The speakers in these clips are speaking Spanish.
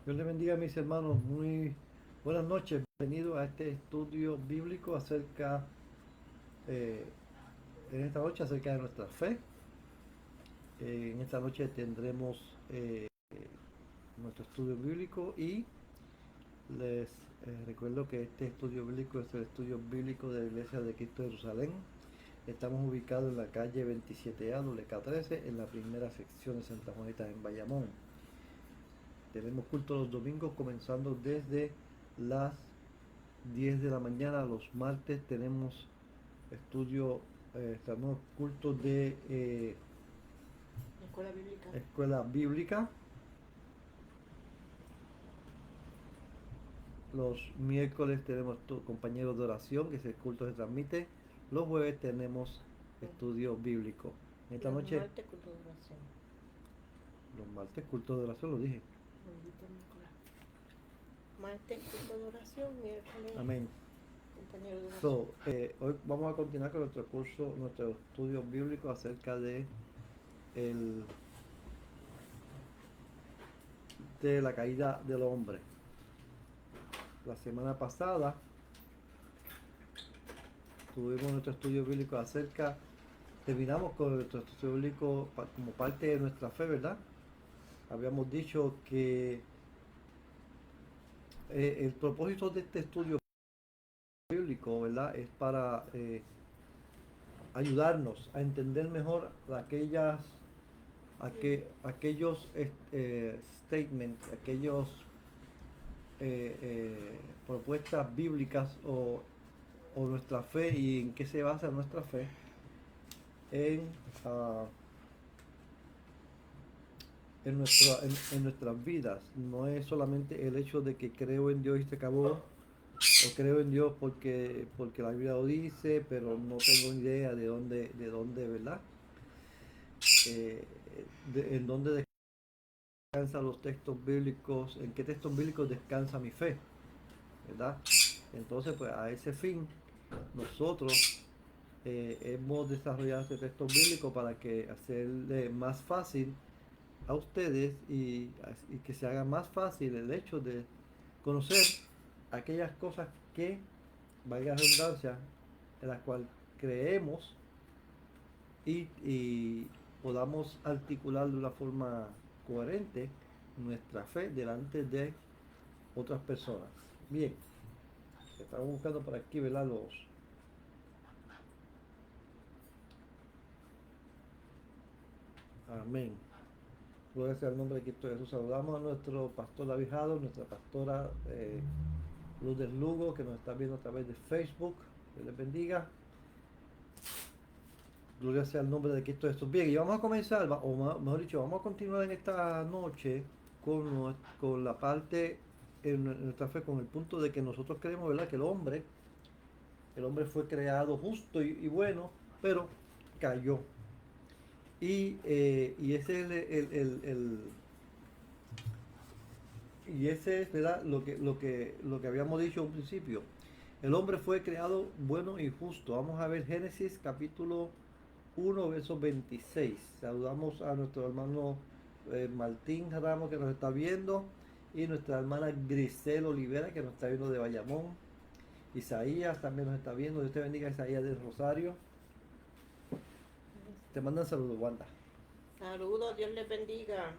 Dios le bendiga a mis hermanos, muy buenas noches, bienvenidos a este estudio bíblico eh, en esta noche acerca de nuestra fe. En esta noche tendremos nuestro estudio bíblico y les recuerdo que este estudio bíblico es el estudio bíblico de la Iglesia de Cristo de Jerusalén. Estamos ubicados en la calle 27A, WK13, en la primera sección de Santa Juanita en Bayamón. Tenemos culto los domingos comenzando desde las 10 de la mañana. Los martes tenemos tenemos cultos de Escuela bíblica. escuela bíblica. Los miércoles tenemos compañeros de oración, que ese culto se transmite. Los jueves tenemos estudio bíblico. Esta Los noche, martes culto de oración. los martes culto de oración, lo dije. Bendito Nicolás. Martes culto de oración, miércoles Amén. compañero de oración. Hoy vamos a continuar con nuestro curso, nuestro estudio bíblico acerca el, de la caída del hombre. La semana pasada tuvimos nuestro estudio bíblico terminamos con nuestro estudio bíblico como parte de nuestra fe, ¿verdad? Habíamos dicho que el propósito de este estudio bíblico, ¿verdad? Es para ayudarnos a entender mejor aquellos statements, propuestas bíblicas o nuestra fe y en qué se basa nuestra fe en, uh, en nuestras vidas. No es solamente el hecho de que creo en Dios y se acabó, o creo en Dios porque la Biblia lo dice, pero no tengo ni idea de dónde, ¿verdad? Eh, en dónde descansan los textos bíblicos, en qué textos bíblicos descansa mi fe, ¿verdad? Entonces, pues a ese fin, nosotros hemos desarrollado este texto bíblico para que hacerle más fácil a ustedes y que se haga más fácil el hecho de conocer aquellas cosas que, valga la redundancia, en las cuales creemos y podamos articular de una forma coherente nuestra fe delante de otras personas. Bien, estamos buscando por aquí, ¿verdad? Amén. Gloria sea el nombre de Cristo Jesús. Saludamos a nuestro pastor David Jado, nuestra pastora Luz del Lugo, que nos está viendo a través de Facebook. Dios les bendiga. Gloria sea el nombre de Cristo Jesús. Bien, y vamos a comenzar, mejor dicho, vamos a continuar en esta noche con la parte en nuestra fe, con el punto de que nosotros creemos, ¿verdad? Que el hombre fue creado justo y bueno, pero cayó. Y ese es y ese es, ¿verdad? Lo que habíamos dicho al principio. El hombre fue creado bueno y justo. Vamos a ver Génesis capítulo 1, verso 26. Saludamos a nuestro hermano Martín Ramos, que nos está viendo, y nuestra hermana Grisel Olivera, que nos está viendo de Bayamón. Isaías también nos está viendo. Dios te bendiga, Isaías del Rosario. Te mandan saludos, Wanda. Saludos, Dios les bendiga.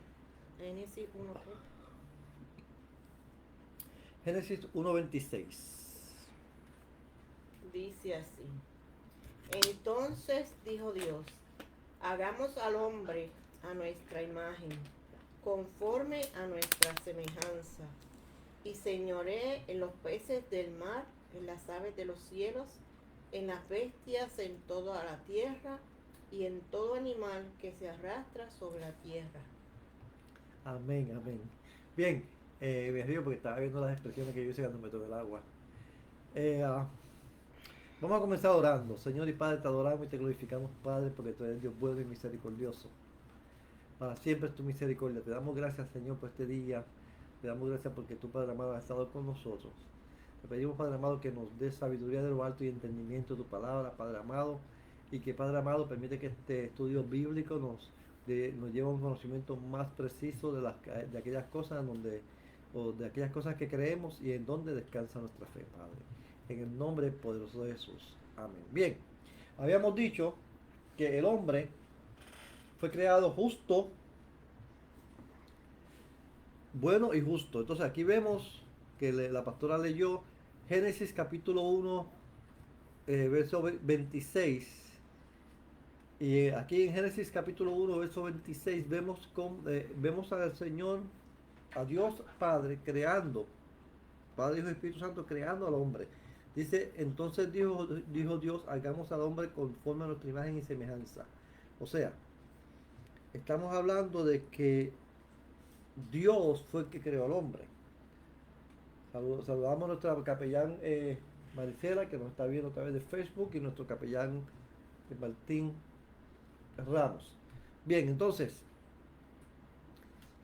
Génesis 1, Génesis 1:26. dice así. Entonces dijo Dios, hagamos al hombre a nuestra imagen, conforme a nuestra semejanza, y señoree en los peces del mar, en las aves de los cielos, en las bestias, en toda la tierra, y en todo animal que se arrastra sobre la tierra. Amén, amén. Bien, me río porque estaba viendo las expresiones que yo hice cuando me tomé el agua. Eh, ah, Vamos a comenzar orando. Señor y Padre, te adoramos y te glorificamos, Padre, porque tú eres Dios bueno y misericordioso. Para siempre es tu misericordia. Te damos gracias, Señor, por este día. Te damos gracias porque tu Padre amado ha estado con nosotros. Te pedimos, Padre amado, que nos dé sabiduría de lo alto y entendimiento de tu palabra, Padre amado. Y que, Padre amado, permite que este estudio bíblico nos lleve a un conocimiento más preciso de aquellas cosas donde o de aquellas cosas que creemos y en donde descansa nuestra fe, Padre. En el nombre poderoso de Jesús. Amén. Bien, habíamos dicho que el hombre fue creado justo, bueno y justo. Entonces aquí vemos que la pastora leyó Génesis capítulo 1, verso 26. Y aquí en Génesis capítulo 1, verso 26, vemos al Señor, a Dios Padre, creando, Padre, Hijo y Espíritu Santo, creando al hombre. Dice, entonces dijo Dios, hagamos al hombre conforme a nuestra imagen y semejanza. O sea, estamos hablando de que Dios fue el que creó al hombre. Saludamos a nuestra capellán Maricela, que nos está viendo a través de Facebook, y nuestro capellán Martín Ramos. Bien, entonces,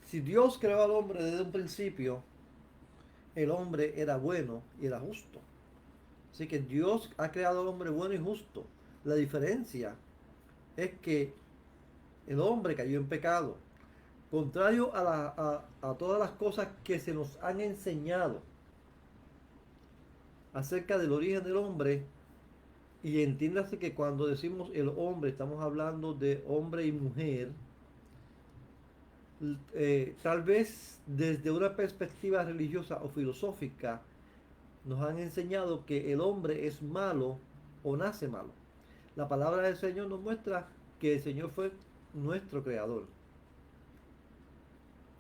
si Dios creó al hombre desde un principio, el hombre era bueno y era justo. Así que Dios ha creado al hombre bueno y justo. La diferencia es que el hombre cayó en pecado. Contrario a todas las cosas que se nos han enseñado acerca del origen del hombre, y entiéndase que cuando decimos el hombre, estamos hablando de hombre y mujer, tal vez desde una perspectiva religiosa o filosófica, nos han enseñado que el hombre es malo o nace malo. La palabra del Señor nos muestra que el Señor fue nuestro creador,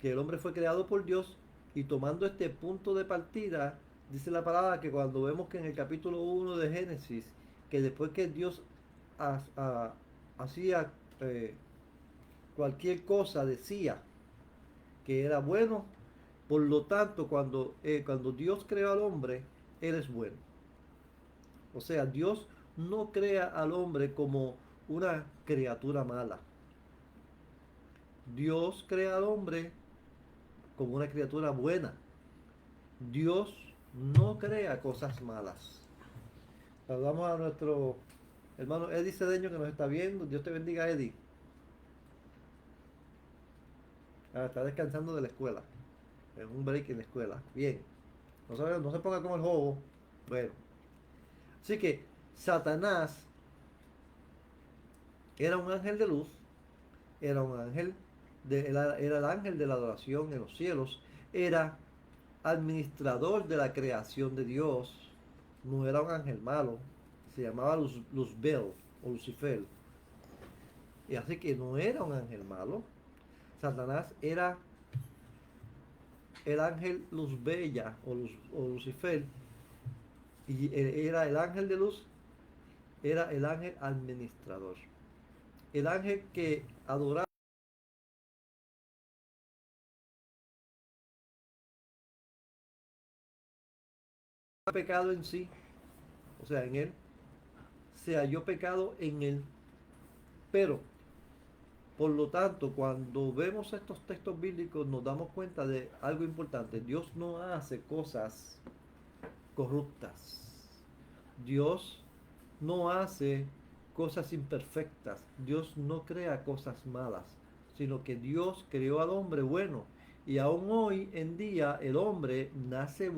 que el hombre fue creado por Dios, y tomando este punto de partida, dice la palabra que cuando vemos que en el capítulo 1 de Génesis, que después que Dios hacía cualquier cosa, decía que era bueno, por lo tanto, cuando Dios creó al hombre, Él es bueno. O sea, Dios no crea al hombre como una criatura mala. Dios crea al hombre como una criatura buena. Dios no crea cosas malas. Saludamos a nuestro hermano Eddie Cedeño, que nos está viendo. Dios te bendiga, Eddie. Está descansando de la escuela. En un break en la escuela. Bien. No se ponga como el juego. Bueno. Así que Satanás era un ángel de luz. Era un ángel. Era el ángel de la adoración en los cielos. Era administrador de la creación de Dios. No era un ángel malo. Se llamaba Luzbel o Lucifer. Y así que no era un ángel malo. Satanás era el ángel Luzbella o Lucifer. Y era el ángel de luz. Era el ángel administrador. El ángel que adoraba el pecado en sí. O sea, en él. Se halló pecado en él. Pero por lo tanto, cuando vemos estos textos bíblicos nos damos cuenta de algo importante. Dios no hace cosas corruptas. Dios no hace cosas imperfectas. Dios no crea cosas malas, sino que Dios creó al hombre bueno. Y aún hoy en día el hombre nace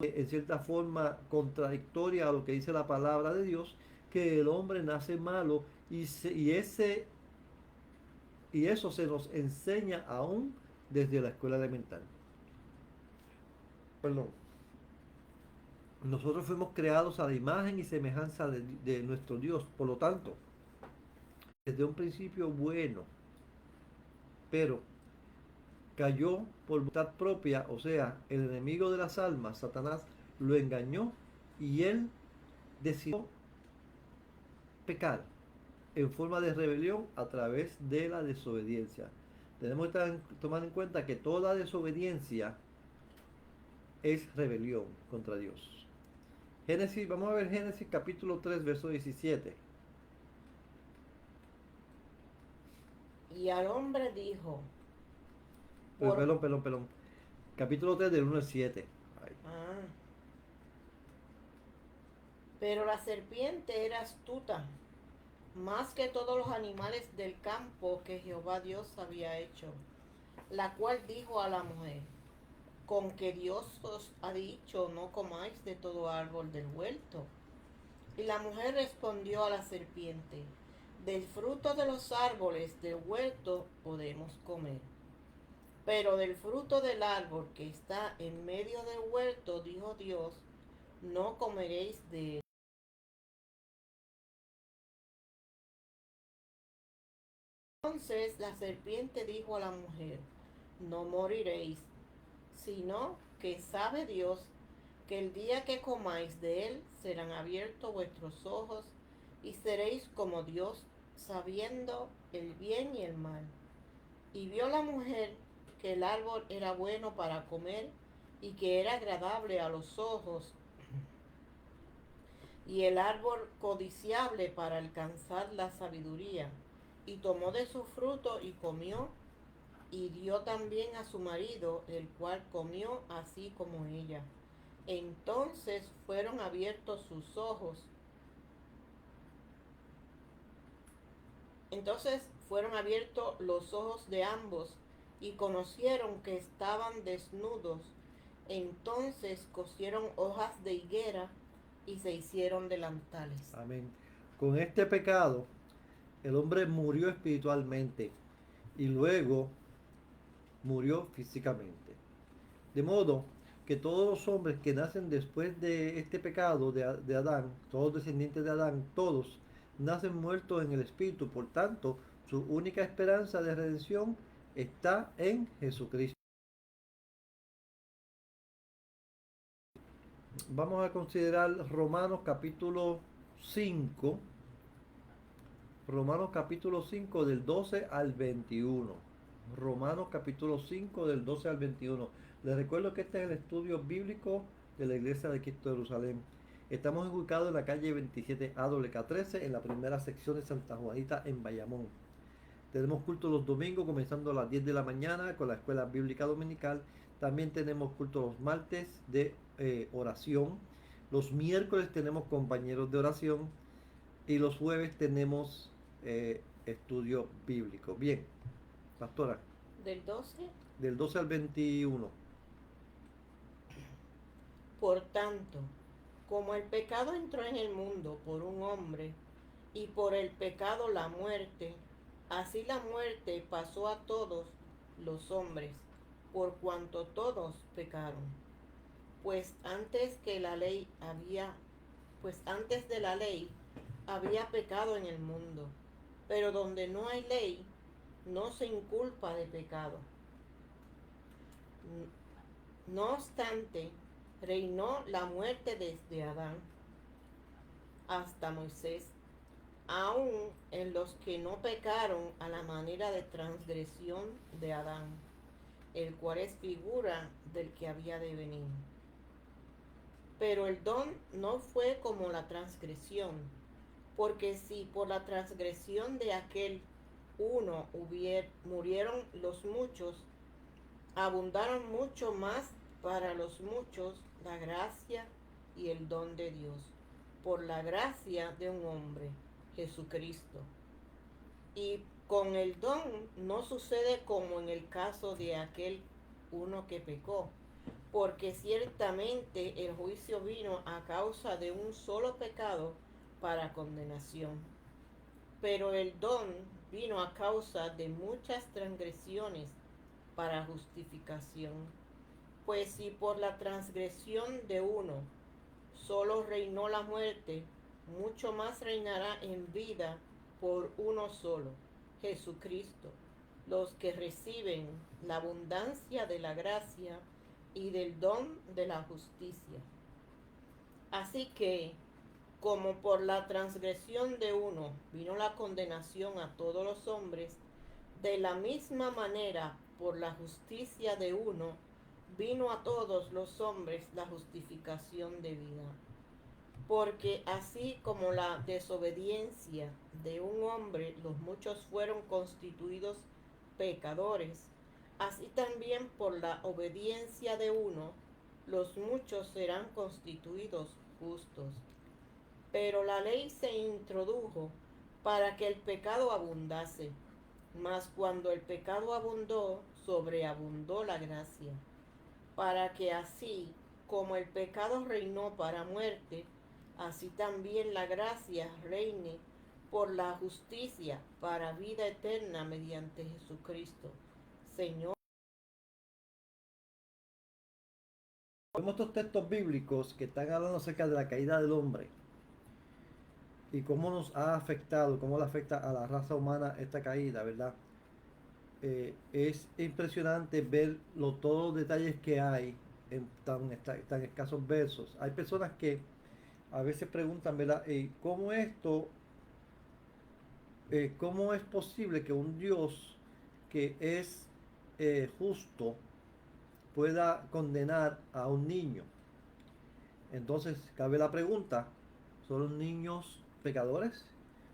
en cierta forma contradictoria a lo que dice la palabra de Dios, que el hombre nace malo, y eso se nos enseña aún desde la escuela elemental. Perdón. Nosotros fuimos creados a la imagen y semejanza de nuestro Dios. Por lo tanto, desde un principio bueno, pero cayó por voluntad propia, o sea, el enemigo de las almas, Satanás, lo engañó y él decidió pecar en forma de rebelión a través de la desobediencia. Tenemos que tomar en cuenta que toda desobediencia es rebelión contra Dios. Génesis, vamos a ver Génesis capítulo 3, verso 17. Y al hombre dijo, Perdón. Capítulo 3 del 1 al 7. Ay. Ah, pero la serpiente era astuta más que todos los animales del campo que Jehová Dios había hecho, la cual dijo a la mujer, con que Dios os ha dicho, no comáis de todo árbol del huerto. Y la mujer respondió a la serpiente, del fruto de los árboles del huerto podemos comer. Pero del fruto del árbol que está en medio del huerto, dijo Dios, no comeréis de él. Entonces la serpiente dijo a la mujer, no moriréis, sino que sabe Dios que el día que comáis de él serán abiertos vuestros ojos y seréis como Dios, sabiendo el bien y el mal. Y vio la mujer que el árbol era bueno para comer y que era agradable a los ojos, y el árbol codiciable para alcanzar la sabiduría. Y tomó de su fruto y comió, y dio también a su marido, el cual comió así como ella. Entonces fueron abiertos sus ojos. Entonces fueron abiertos los ojos de ambos y conocieron que estaban desnudos. Entonces cosieron hojas de higuera y se hicieron delantales. Amén. Con este pecado, el hombre murió espiritualmente y luego murió físicamente. De modo que todos los hombres que nacen después de este pecado de Adán, todos descendientes de Adán, todos nacen muertos en el espíritu. Por tanto, su única esperanza de redención está en Jesucristo. Vamos a considerar Romanos capítulo 5. Romanos capítulo 5 del 12 al 21. Romanos capítulo 5 del 12 al 21. Les recuerdo que este es el estudio bíblico de la Iglesia de Cristo de Jerusalén. Estamos ubicados en la calle 27AWK13, en la primera sección de Santa Juanita, en Bayamón. Tenemos culto los domingos comenzando a las 10 de la mañana con la escuela bíblica dominical. También tenemos culto los martes de oración. Los miércoles tenemos compañeros de oración. Y los jueves tenemos estudio bíblico. Bien, pastora, Del 12. del 12 al 21. Por tanto, como el pecado entró en el mundo por un hombre, y por el pecado la muerte, así la muerte pasó a todos los hombres, por cuanto todos pecaron. Pues antes que la ley había, pues antes de la ley había pecado en el mundo, pero donde no hay ley, no se inculpa de pecado. No obstante, reinó la muerte desde Adán hasta Moisés, aun en los que no pecaron a la manera de transgresión de Adán, el cual es figura del que había de venir. Pero el don no fue como la transgresión, porque si por la transgresión de aquel uno murieron los muchos, abundaron mucho más para los muchos la gracia y el don de Dios, por la gracia de un hombre, Jesucristo. Y con el don no sucede como en el caso de aquel uno que pecó, porque ciertamente el juicio vino a causa de un solo pecado para condenación, pero el don vino a causa de muchas transgresiones para justificación. Pues si por la transgresión de uno solo reinó la muerte, mucho más reinará en vida por uno solo, Jesucristo, los que reciben la abundancia de la gracia y del don de la justicia. Así que, como por la transgresión de uno vino la condenación a todos los hombres, de la misma manera, por la justicia de uno, vino a todos los hombres la justificación de vida. Porque así como la desobediencia de un hombre, los muchos fueron constituidos pecadores, así también por la obediencia de uno, los muchos serán constituidos justos. Pero la ley se introdujo para que el pecado abundase. Mas cuando el pecado abundó, sobreabundó la gracia, para que así como el pecado reinó para muerte, así también la gracia reine por la justicia para vida eterna mediante Jesucristo, Señor. Vemos estos textos bíblicos que están hablando acerca de la caída del hombre y cómo nos ha afectado, cómo le afecta a la raza humana esta caída, ¿verdad? Es impresionante ver todos los detalles que hay en tan escasos versos. Hay personas que a veces preguntan, ¿verdad? ¿Cómo es posible que un Dios que es justo pueda condenar a un niño? Entonces, cabe la pregunta, ¿son los niños pecadores?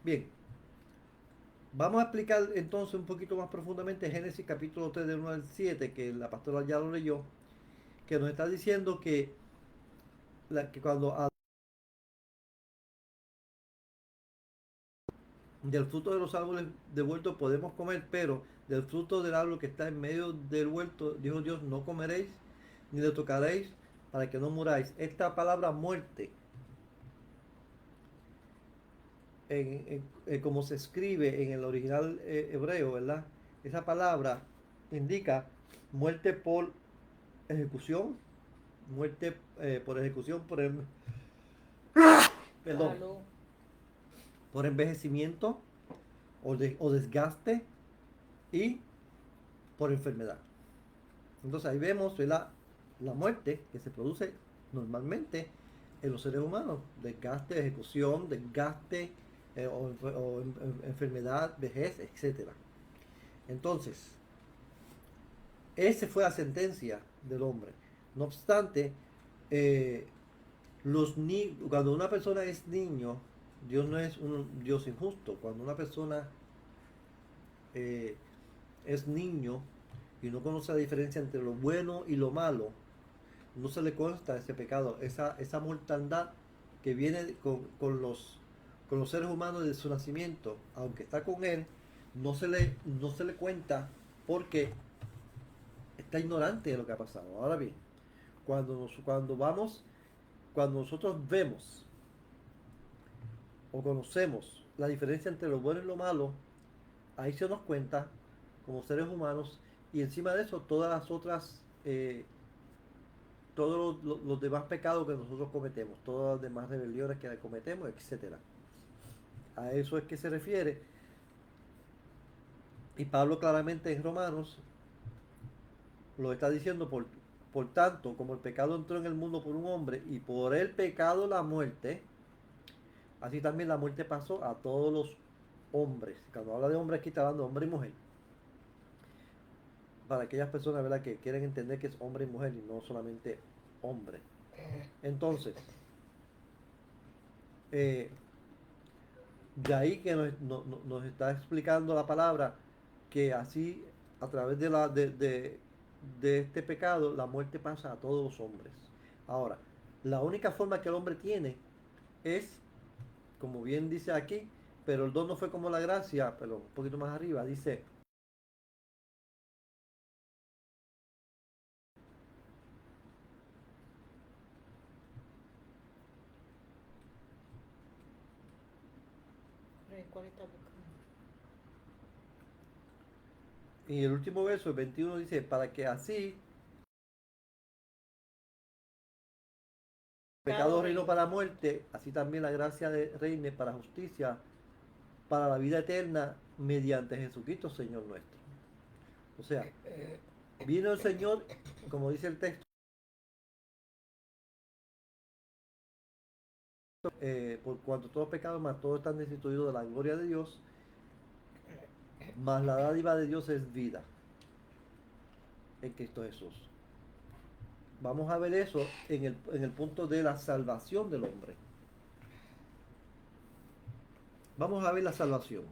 Bien, vamos a explicar entonces un poquito más profundamente Génesis capítulo 3 del 1 al 7, que la pastora ya lo leyó, que nos está diciendo que cuando del fruto de los árboles del huerto podemos comer, pero del fruto del árbol que está en medio del huerto, dijo Dios, no comeréis ni le tocaréis para que no muráis. Esta palabra muerte, como se escribe en el original hebreo, ¿verdad? Esa palabra indica muerte por ejecución, muerte por ejecución, perdón, Salud. por envejecimiento o desgaste y por enfermedad. Entonces ahí vemos la muerte que se produce normalmente en los seres humanos, desgaste, ejecución, desgaste enfermedad, vejez, etcétera. Entonces, esa fue la sentencia del hombre. No obstante, eh, cuando una persona es niño, Dios no es un Dios injusto. Cuando una persona eh, es niño y no conoce la diferencia entre lo bueno y lo malo, no se le consta ese pecado, esa mortandad que viene con los seres humanos de su nacimiento, aunque está con él, no se le cuenta porque está ignorante de lo que ha pasado. Ahora bien, cuando nosotros vemos o conocemos la diferencia entre lo bueno y lo malo, ahí se nos cuenta como seres humanos y encima de eso todas las otras todos los demás pecados que nosotros cometemos, todas las demás rebeliones que cometemos, etcétera. A eso es que se refiere. Y Pablo claramente en Romanos lo está diciendo por tanto, como el pecado entró en el mundo por un hombre y por el pecado la muerte, así también la muerte pasó a todos los hombres. Cuando habla de hombres aquí está hablando de hombre y mujer. Para aquellas personas, ¿verdad?, que quieren entender que es hombre y mujer y no solamente hombre. Entonces, eh, de ahí que nos está explicando la palabra que así a través de este pecado la muerte pasa a todos los hombres. Ahora, la única forma que el hombre tiene es, como bien dice aquí, pero el don no fue como la gracia, pero un poquito más arriba, dice, ¿Cuál está buscando? y el último verso, el 21, dice, para que así el pecado reinó para la muerte, así también la gracia reine para justicia, para la vida eterna, mediante Jesucristo, Señor nuestro. O sea, vino el Señor, como dice el texto, por cuanto todos pecados, más todos están destituidos de la gloria de Dios, más la dádiva de Dios es vida en Cristo Jesús. Vamos a ver eso en el punto de la salvación del hombre. Vamos a ver la salvación.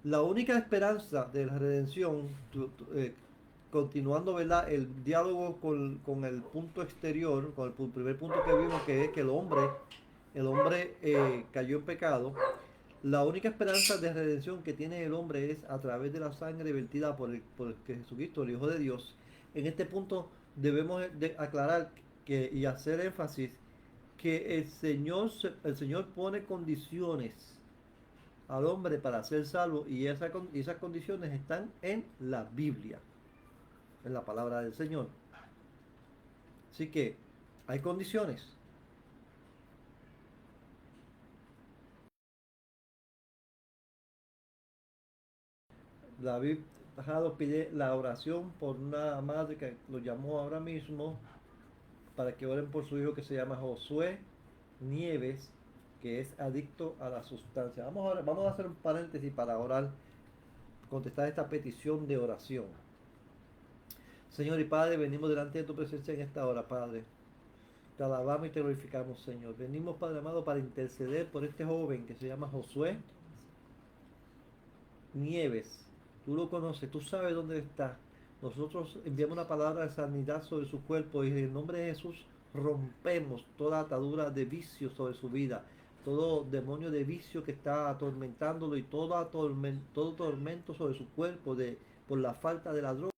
La única esperanza de la redención, continuando, ¿verdad?, el diálogo con el punto exterior, con el primer punto que vimos, que es que el hombre cayó en pecado. La única esperanza de redención que tiene el hombre es a través de la sangre vertida por Jesucristo, el Hijo de Dios. En este punto debemos de aclarar y hacer énfasis que el Señor pone condiciones al hombre para ser salvo y esas condiciones están en la Biblia, en la palabra del Señor. Así que hay condiciones. David Bajado pide la oración por una madre que lo llamó ahora mismo para que oren por su hijo que se llama Josué Nieves, que es adicto a la sustancia. Vamos a hacer un paréntesis para orar, contestar esta petición de oración. Señor y Padre, venimos delante de tu presencia en esta hora, Padre. Te alabamos y te glorificamos, Señor. Venimos, Padre amado, para interceder por este joven que se llama Josué Nieves. Tú lo conoces, tú sabes dónde está. Nosotros enviamos una palabra de sanidad sobre su cuerpo y en el nombre de Jesús rompemos toda atadura de vicio sobre su vida, todo demonio de vicio que está atormentándolo y todo tormento sobre su cuerpo por la falta de la droga.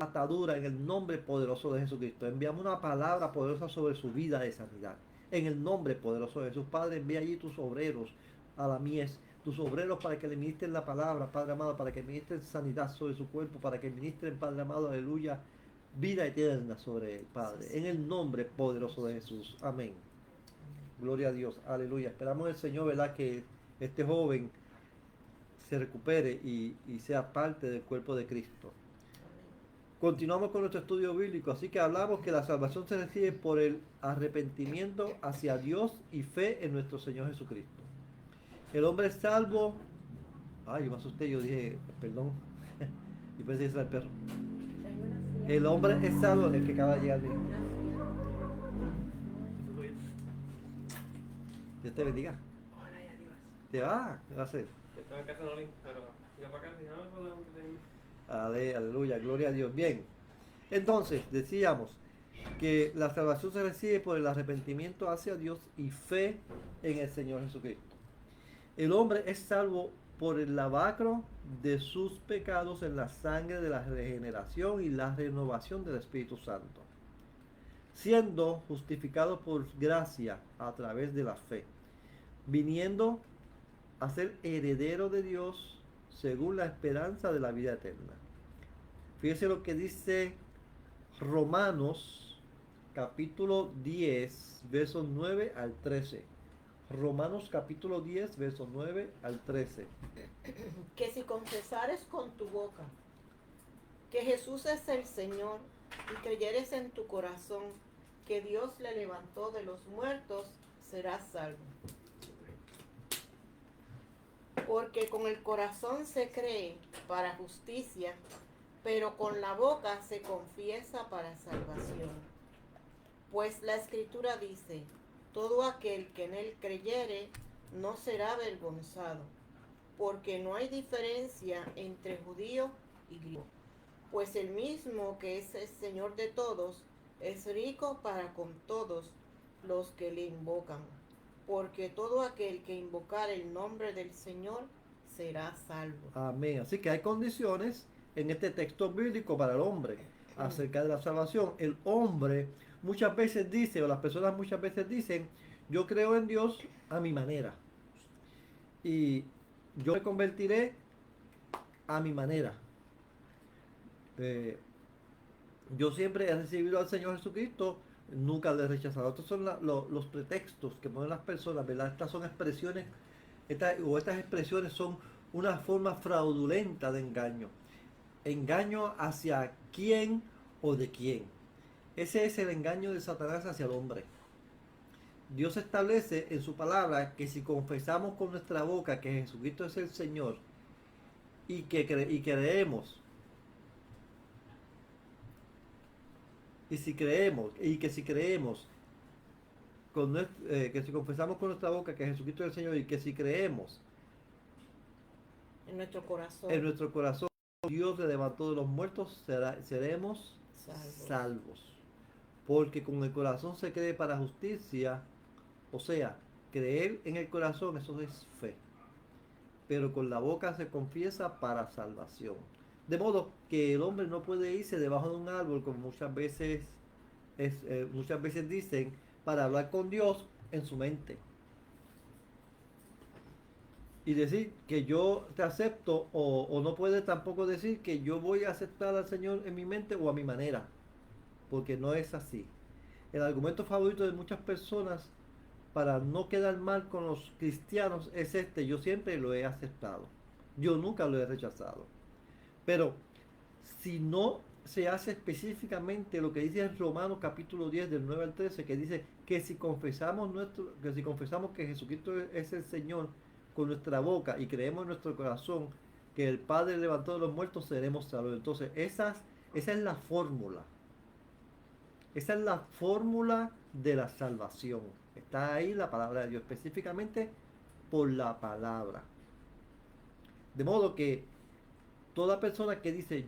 Atadura en el nombre poderoso de Jesucristo. Enviamos una palabra poderosa sobre su vida de sanidad. En el nombre poderoso de Jesús, Padre, envía allí tus obreros a la mies, tus obreros para que le ministren la palabra, Padre amado, para que ministren sanidad sobre su cuerpo, para que ministren, Padre amado, aleluya, vida eterna sobre él, Padre. En el nombre poderoso de Jesús. Amén. Gloria a Dios. Aleluya. Esperamos el Señor, ¿verdad? Que este joven se recupere y sea parte del cuerpo de Cristo. Continuamos con nuestro estudio bíblico, así que hablamos que la salvación se recibe por el arrepentimiento hacia Dios y fe en nuestro Señor Jesucristo. El hombre es salvo. Ay, yo me asusté, yo dije, perdón. Y pensé que era el perro. El hombre es salvo, el que acaba de llegar. Dios te bendiga. ¿Te va? ¿Qué va a hacer? Estaba en casa de Olin, pero iba para acá y no me puedo tener. Aleluya, gloria a Dios. Bien, entonces decíamos que la salvación se recibe por el arrepentimiento hacia Dios y fe en el Señor Jesucristo. El hombre es salvo por el lavacro de sus pecados en la sangre de la regeneración y la renovación del Espíritu Santo, siendo justificado por gracia a través de la fe, viniendo a ser heredero de Dios según la esperanza de la vida eterna. Fíjese lo que dice Romanos capítulo 10, versos 9 al 13. Romanos capítulo 10, versos 9 al 13. Que si confesares con tu boca que Jesús es el Señor y creyeres en tu corazón que Dios le levantó de los muertos, serás salvo. Porque con el corazón se cree para justicia, pero con la boca se confiesa para salvación. Pues la Escritura dice, todo aquel que en él creyere no será avergonzado, porque no hay diferencia entre judío y griego, pues el mismo que es el Señor de todos es rico para con todos los que le invocan, porque todo aquel que invocar el nombre del Señor será salvo. Amén. Así que hay condiciones en este texto bíblico para el hombre acerca de la salvación. El hombre muchas veces dice, o las personas muchas veces dicen, yo creo en Dios a mi manera. Y yo me convertiré a mi manera. Yo siempre he recibido al Señor Jesucristo, nunca le he rechazado. Estos son los pretextos que ponen las personas, ¿verdad? Estas son expresiones, estas expresiones son una forma fraudulenta de engaño. Engaño hacia quién o de quién. Ese es el engaño de Satanás hacia el hombre. Dios establece en su palabra que si confesamos con nuestra boca que Jesucristo es el Señor y creemos, y si creemos que si confesamos con nuestra boca que Jesucristo es el Señor y que si creemos En nuestro corazón. en nuestro corazón Dios le levantó de los muertos, seremos salvos. Porque con el corazón se cree para justicia, o sea, creer en el corazón, eso es fe. Pero con la boca se confiesa para salvación. De modo que el hombre no puede irse debajo de un árbol, como muchas veces dicen, para hablar con Dios en su mente. Y decir que yo te acepto, o no puede tampoco decir que yo voy a aceptar al Señor en mi mente o a mi manera, porque no es así. El argumento favorito de muchas personas para no quedar mal con los cristianos es este: yo siempre lo he aceptado, yo nunca lo he rechazado. Pero si no se hace específicamente lo que dice en Romanos capítulo 10 del 9 al 13, que dice que si confesamos que Jesucristo es el Señor con nuestra boca y creemos en nuestro corazón que el Padre levantó de los muertos, seremos salvos. Entonces, esa es la fórmula. Esa es la fórmula de la salvación. Está ahí la palabra de Dios, específicamente por la palabra. De modo que toda persona que dice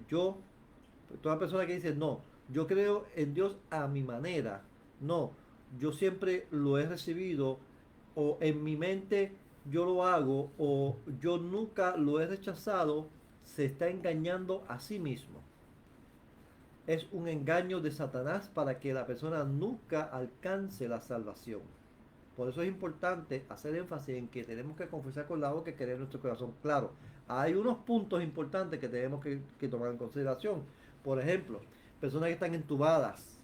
toda persona que dice no, yo creo en Dios a mi manera, no, yo siempre lo he recibido, o en mi mente yo lo hago, o yo nunca lo he rechazado, se está engañando a sí mismo. Es un engaño de Satanás para que la persona nunca alcance la salvación. Por eso es importante hacer énfasis en que tenemos que confesar con la boca y creer en nuestro corazón. Claro, hay unos puntos importantes que tenemos que tomar en consideración. Por ejemplo, personas que están entubadas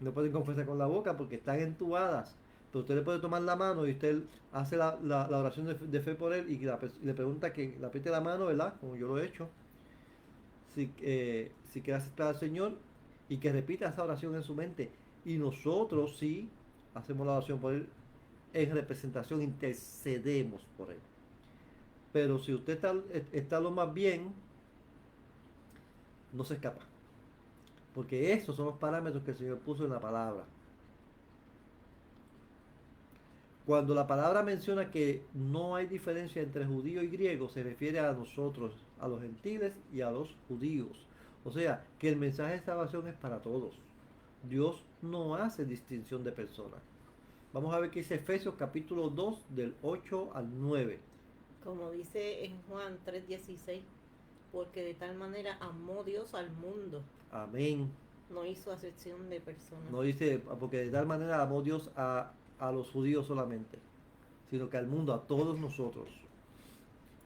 no pueden confesar con la boca porque están entubadas. Pero usted le puede tomar la mano y usted hace la oración de fe por él y le pregunta que le apriete la mano, ¿verdad? Como yo lo he hecho. Si quiere aceptar al Señor, y que repita esa oración en su mente. Y nosotros sí hacemos la oración por él en representación, intercedemos por él. Pero si usted está lo más bien, no se escapa. Porque esos son los parámetros que el Señor puso en la palabra. Cuando la palabra menciona que no hay diferencia entre judío y griego, se refiere a nosotros, a los gentiles y a los judíos. O sea, que el mensaje de salvación es para todos. Dios no hace distinción de personas. Vamos a ver qué dice Efesios capítulo 2 del 8 al 9. Como dice en Juan 3:16, porque de tal manera amó Dios al mundo, Amén. no hizo acepción de personas. No dice, porque de tal manera amó Dios a los judíos solamente, sino que al mundo, a todos nosotros.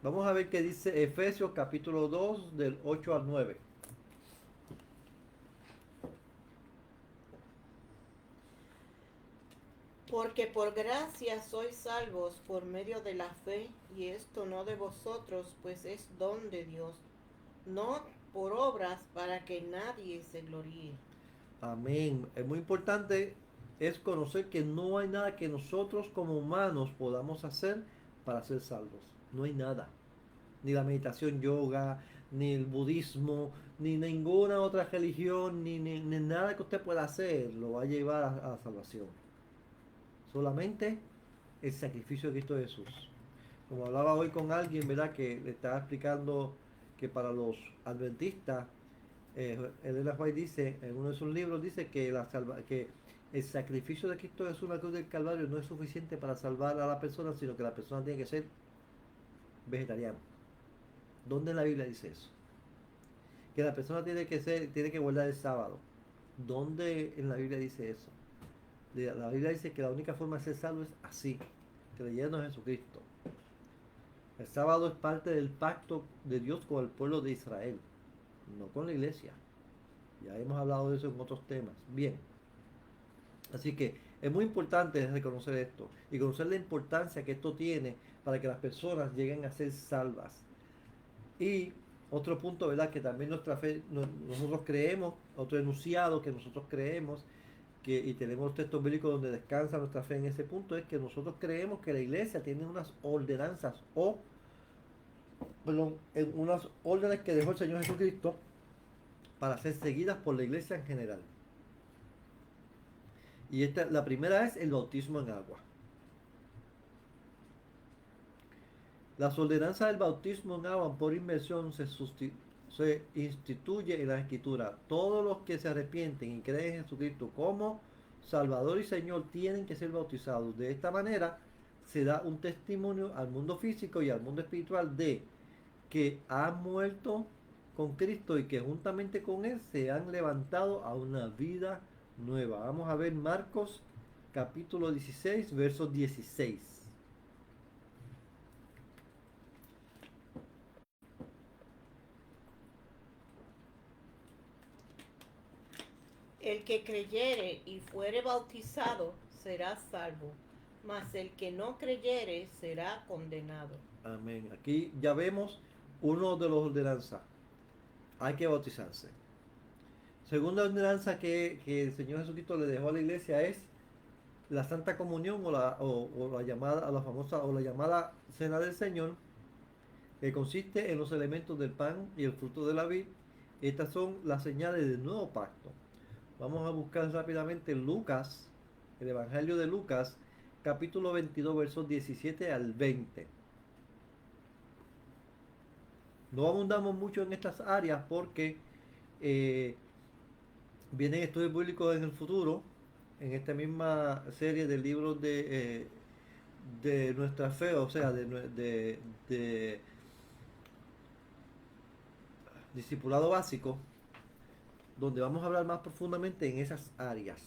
Vamos a ver qué dice Efesios capítulo 2 del 8 al 9. Porque por gracia sois salvos por medio de la fe, y esto no de vosotros, pues es don de Dios, no por obras para que nadie se gloríe. Amén. Es muy importante es conocer que no hay nada que nosotros como humanos podamos hacer para ser salvos. No hay nada. Ni la meditación yoga, ni el budismo, ni ninguna otra religión, ni nada que usted pueda hacer lo va a llevar a la salvación. Solamente el sacrificio de Cristo Jesús. Como hablaba hoy con alguien, ¿verdad? Que le estaba explicando que para los adventistas, Elena White dice, en uno de sus libros, dice que el sacrificio de Cristo Jesús en la cruz del Calvario no es suficiente para salvar a la persona, sino que la persona tiene que ser vegetariana. ¿Dónde en la Biblia dice eso? Que la persona tiene que guardar el sábado. ¿Dónde en la Biblia dice eso? La Biblia dice que la única forma de ser salvo es así, creyendo en Jesucristo. El sábado es parte del pacto de Dios con el pueblo de Israel, no con la iglesia. Ya hemos hablado de eso en otros temas. Bien. Así que es muy importante reconocer esto y conocer la importancia que esto tiene para que las personas lleguen a ser salvas. Y otro punto, ¿verdad? Que también nuestra fe, nosotros creemos, otro enunciado que nosotros creemos, y tenemos textos bíblicos donde descansa nuestra fe en ese punto, es que nosotros creemos que la iglesia tiene unas ordenanzas unas órdenes que dejó el Señor Jesucristo para ser seguidas por la iglesia en general. Y la primera es el bautismo en agua. Las ordenanzas del bautismo en agua por inmersión se instituye en la Escritura. Todos los que se arrepienten y creen en Jesucristo como Salvador y Señor tienen que ser bautizados. De esta manera se da un testimonio al mundo físico y al mundo espiritual de que han muerto con Cristo y que juntamente con Él se han levantado a una vida nueva. Vamos a ver Marcos capítulo 16, verso 16. El que creyere y fuere bautizado será salvo, mas el que no creyere será condenado. Amén. Aquí ya vemos uno de los ordenanzas. Hay que bautizarse. Segunda ordenanza que el Señor Jesucristo le dejó a la iglesia es la Santa Comunión o la llamada, la famosa o la llamada Cena del Señor, que consiste en los elementos del pan y el fruto de la vid. Estas son las señales del nuevo pacto. Vamos a buscar rápidamente Lucas, el Evangelio de Lucas, capítulo 22, versos 17 al 20. No abundamos mucho en estas áreas porque eh, vienen estudios bíblicos en el futuro, en esta misma serie de libros de nuestra fe, o sea, de discipulado básico, donde vamos a hablar más profundamente en esas áreas.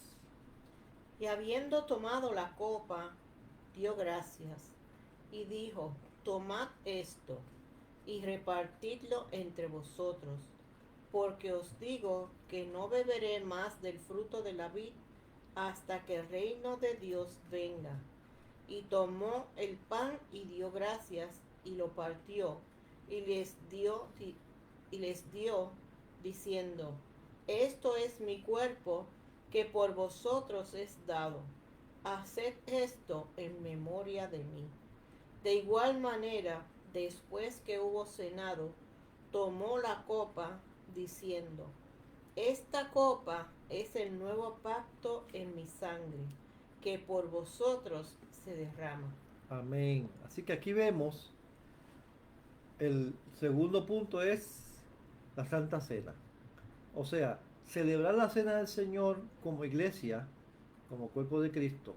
Y habiendo tomado la copa, dio gracias y dijo, tomad esto y repartidlo entre vosotros, porque os digo que no beberé más del fruto de la vid hasta que el reino de Dios venga. Y tomó el pan y dio gracias y lo partió y les dio diciendo, esto es mi cuerpo que por vosotros es dado. Haced esto en memoria de mí. De igual manera, después que hubo cenado, tomó la copa, diciendo, esta copa es el nuevo pacto en mi sangre, que por vosotros se derrama. Amén. Así que aquí vemos, el segundo punto es la Santa Cena. O sea, celebrar la Cena del Señor como iglesia, como cuerpo de Cristo.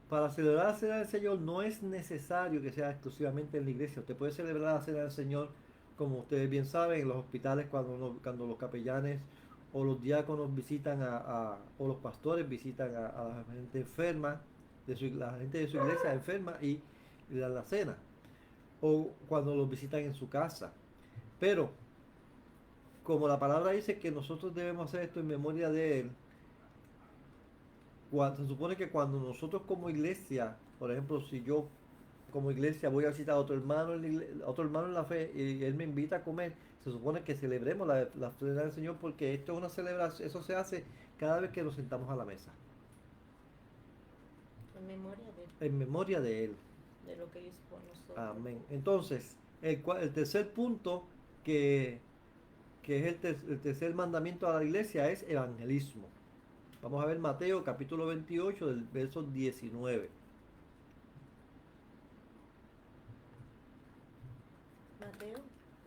Para celebrar la Cena del Señor no es necesario que sea exclusivamente en la iglesia. Usted puede celebrar la Cena del Señor, como ustedes bien saben, en los hospitales cuando los capellanes o los diáconos visitan o los pastores visitan a la gente enferma, la gente de su iglesia enferma y le dan la cena. O cuando los visitan en su casa. Pero, como la palabra dice que nosotros debemos hacer esto en memoria de Él, se supone que cuando nosotros como iglesia, por ejemplo, si yo como iglesia voy a visitar a otro hermano a otro hermano en la fe y él me invita a comer, se supone que celebremos la cena del Señor porque esto es una celebración, eso se hace cada vez que nos sentamos a la mesa, En memoria en memoria de Él. de lo que hizo por nosotros. Amén. Entonces, el tercer punto que es el tercer mandamiento a la iglesia es evangelismo. Vamos a ver Mateo capítulo 28 del verso 19. Mateo.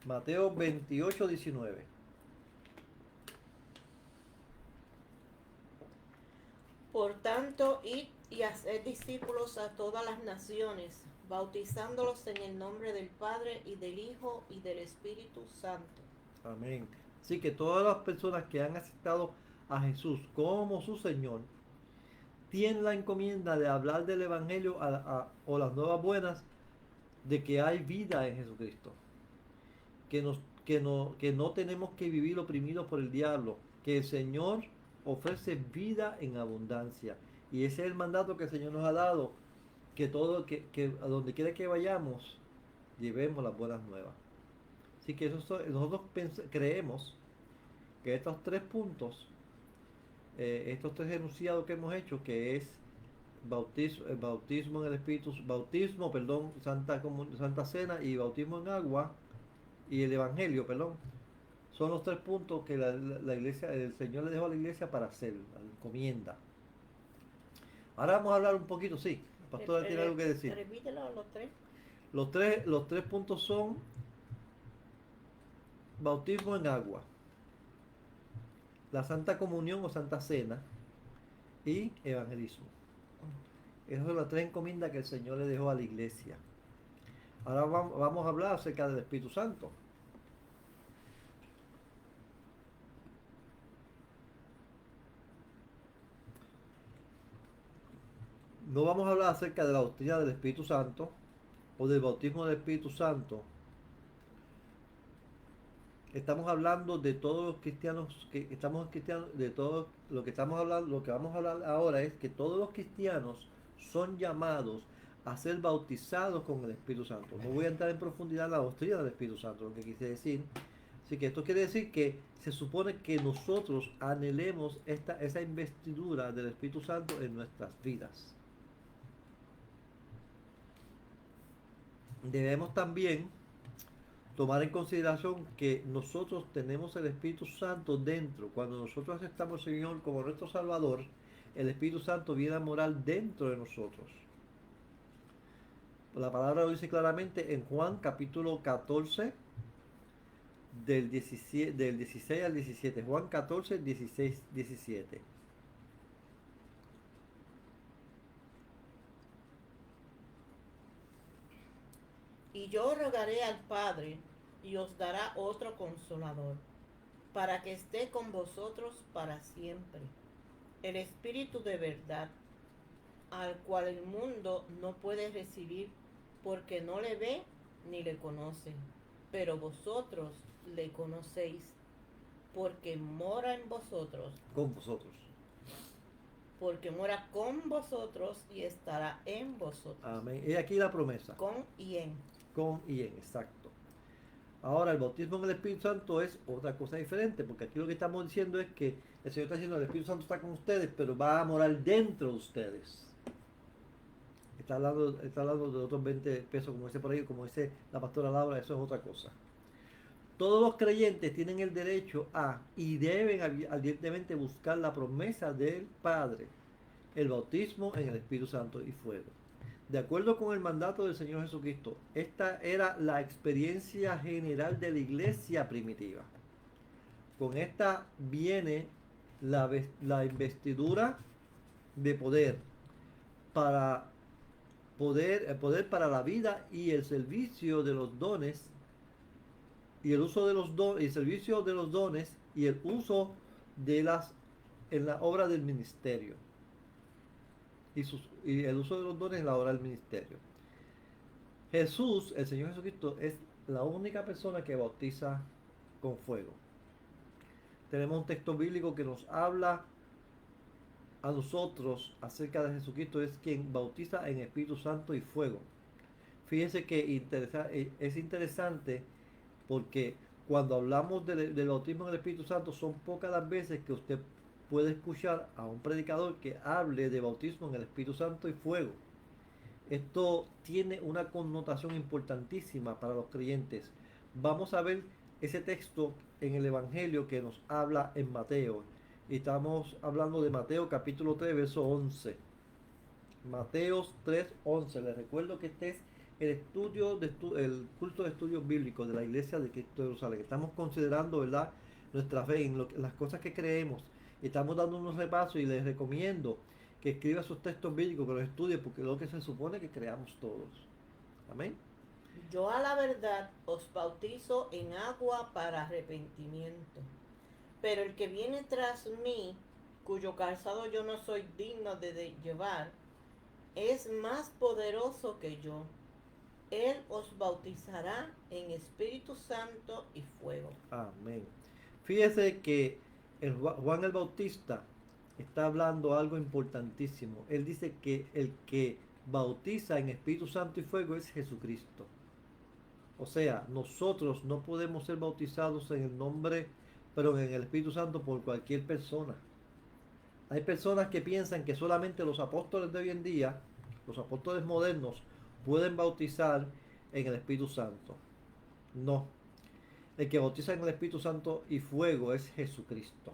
Mateo 28, 19. Por tanto, id y haced discípulos a todas las naciones, bautizándolos en el nombre del Padre y del Hijo y del Espíritu Santo. Amén. Así que todas las personas que han aceptado a Jesús como su Señor tienen la encomienda de hablar del Evangelio o las nuevas buenas de que hay vida en Jesucristo. Que no tenemos que vivir oprimidos por el diablo. Que el Señor ofrece vida en abundancia. Y ese es el mandato que el Señor nos ha dado. Que a donde quiera que vayamos, llevemos las buenas nuevas. Así que nosotros creemos que estos tres puntos, estos tres enunciados que hemos hecho, que es bautismo en el Espíritu, Santa Cena y bautismo en agua y el Evangelio, perdón, son los tres puntos que la iglesia, el Señor le dejó a la iglesia para hacer, la encomienda. Ahora vamos a hablar un poquito, sí, el pastor tiene algo que decir. Repítelo los tres. Los tres puntos son bautismo en agua, la Santa Comunión o Santa Cena y evangelismo. Esas son las tres encomiendas que el Señor le dejó a la iglesia. Ahora vamos a hablar acerca del Espíritu Santo. No vamos a hablar acerca de la doctrina del Espíritu Santo o del bautismo del Espíritu Santo. Estamos hablando de todos los cristianos de todo lo que estamos hablando, lo que vamos a hablar ahora es que todos los cristianos son llamados a ser bautizados con el Espíritu Santo. No voy a entrar en profundidad en la doctrina del Espíritu Santo, lo que quise decir. Así que esto quiere decir que se supone que nosotros anhelemos esa investidura del Espíritu Santo en nuestras vidas. Debemos también tomar en consideración que nosotros tenemos el Espíritu Santo dentro. Cuando nosotros aceptamos al Señor como nuestro Salvador, el Espíritu Santo viene a morar dentro de nosotros. La palabra lo dice claramente en Juan capítulo 14, del 16 al 17. Juan 14, 16, 17. Y yo rogaré al Padre, y os dará otro consolador, para que esté con vosotros para siempre. El Espíritu de verdad, al cual el mundo no puede recibir, porque no le ve ni le conoce. Pero vosotros le conocéis, porque mora en vosotros. Con vosotros. Porque mora con vosotros y estará en vosotros. Amén. Y aquí la promesa. Con y en. Con y en, exacto. Ahora, el bautismo en el Espíritu Santo es otra cosa diferente, porque aquí lo que estamos diciendo es que el Señor está diciendo, el Espíritu Santo está con ustedes, pero va a morar dentro de ustedes. Está hablando de otros 20 pesos, como dice por ahí, como dice la pastora Laura, eso es otra cosa. Todos los creyentes tienen el derecho a y deben ardientemente buscar la promesa del Padre, el bautismo en el Espíritu Santo y fuego. De acuerdo con el mandato del Señor Jesucristo, esta era la experiencia general de la iglesia primitiva. Con esta viene la investidura de poder para poder para la vida y el servicio de los dones y el uso de los dones, el servicio de los dones y el uso de en la obra del ministerio. Y el uso de los dones en la obra del ministerio. Jesús, el Señor Jesucristo, es la única persona que bautiza con fuego. Tenemos un texto bíblico que nos habla a nosotros acerca de Jesucristo, es quien bautiza en Espíritu Santo y fuego. Fíjense que es interesante porque cuando hablamos del bautismo en el Espíritu Santo, son pocas las veces que usted puede escuchar a un predicador que hable de bautismo en el Espíritu Santo y fuego. Esto tiene una connotación importantísima para los creyentes. Vamos a ver ese texto en el Evangelio que nos habla en Mateo. Y estamos hablando de Mateo capítulo 3, verso 11. Mateo 3, 11. Les recuerdo que este es el el culto de estudios bíblicos de la iglesia de Cristo de Jerusalén. Estamos considerando, ¿verdad?, nuestra fe en las cosas que creemos. Estamos dando unos repasos y les recomiendo que escriba sus textos bíblicos, que los estudie, porque es lo que se supone que creamos todos. Amén. Yo a la verdad os bautizo en agua para arrepentimiento, pero el que viene tras mí, cuyo calzado yo no soy digno de llevar, es más poderoso que yo. Él os bautizará en Espíritu Santo y fuego. Amén. Fíjese que Juan el Bautista está hablando algo importantísimo. Él dice que el que bautiza en Espíritu Santo y fuego es Jesucristo. O sea, nosotros no podemos ser bautizados en el nombre, pero en el Espíritu Santo por cualquier persona. Hay personas que piensan que solamente los apóstoles de hoy en día, los apóstoles modernos, pueden bautizar en el Espíritu Santo. No. El que bautiza en el Espíritu Santo y fuego es Jesucristo.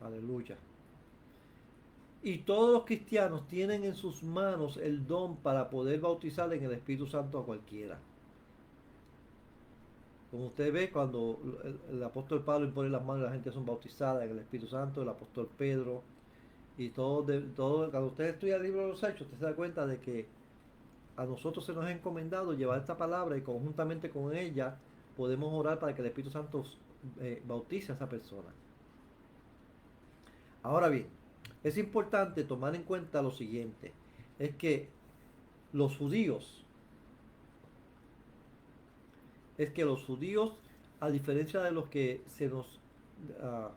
Aleluya. Y todos los cristianos tienen en sus manos el don para poder bautizar en el Espíritu Santo a cualquiera. Como usted ve, cuando el apóstol Pablo impone las manos, la gente son bautizadas en el Espíritu Santo, el apóstol Pedro, y todo, cuando usted estudia el libro de los Hechos, usted se da cuenta de que a nosotros se nos ha encomendado llevar esta palabra y conjuntamente con ella podemos orar para que el Espíritu Santo bautice a esa persona. Ahora bien, es importante tomar en cuenta lo siguiente, es que los judíos, a diferencia de los que se nos, ah,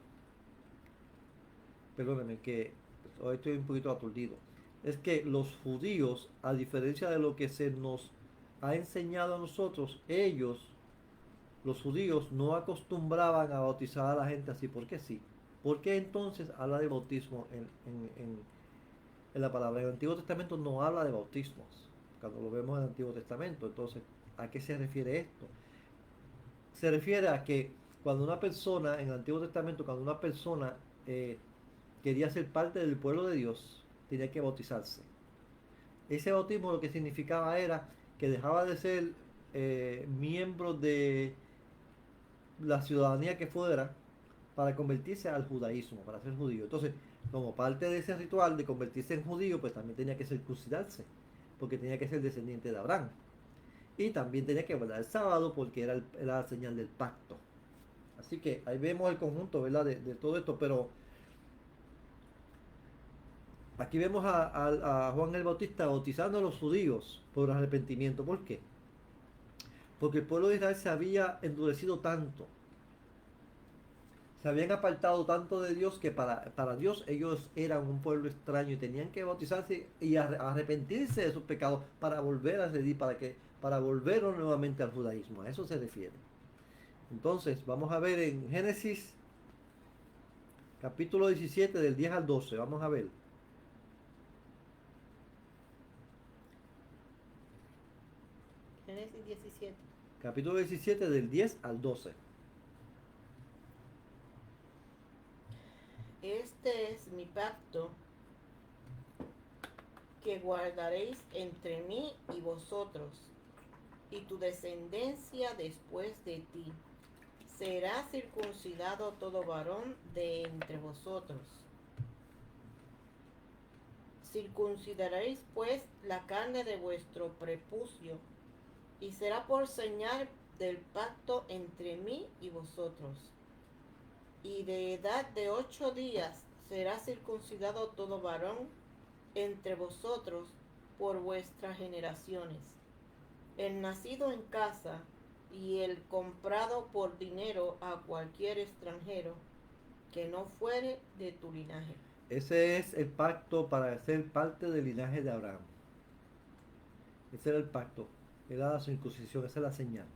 perdónenme, que hoy estoy un poquito aturdido, es que los judíos, a diferencia de lo que se nos ha enseñado a nosotros, los judíos, no acostumbraban a bautizar a la gente así, porque sí. ¿Por qué entonces habla de bautismo en la palabra? En el Antiguo Testamento no habla de bautismos, cuando lo vemos en el Antiguo Testamento. Entonces, ¿a qué se refiere esto? Se refiere a que cuando una persona, en el Antiguo Testamento, cuando una persona quería ser parte del pueblo de Dios, tenía que bautizarse. Ese bautismo lo que significaba era que dejaba de ser miembro de la ciudadanía que fuera para convertirse al judaísmo, para ser judío. Entonces, como parte de ese ritual de convertirse en judío, pues también tenía que circuncidarse, porque tenía que ser descendiente de Abraham. Y también tenía que guardar el sábado porque era la señal del pacto. Así que ahí vemos el conjunto, ¿verdad? De todo esto, pero aquí vemos a Juan el Bautista bautizando a los judíos por arrepentimiento. ¿Por qué? Porque el pueblo de Israel se había endurecido tanto, se habían apartado tanto de Dios que para Dios ellos eran un pueblo extraño y tenían que bautizarse y arrepentirse de sus pecados para volver a seguir, para volver nuevamente al judaísmo. A eso se refiere. Entonces, vamos a ver en Génesis capítulo 17 del 10 al 12. Vamos a ver. Génesis 17. Capítulo 17 del 10 al 12. Este es mi pacto que guardaréis entre mí y vosotros, y tu descendencia después de ti. Será circuncidado todo varón de entre vosotros. Circuncidaréis pues la carne de vuestro prepucio, y será por señal del pacto entre mí y vosotros. Y de edad de 8 días será circuncidado todo varón entre vosotros por vuestras generaciones. El nacido en casa y el comprado por dinero a cualquier extranjero que no fuere de tu linaje. Ese es el pacto para ser parte del linaje de Abraham. Ese era el pacto, era la circuncisión, esa es la señal.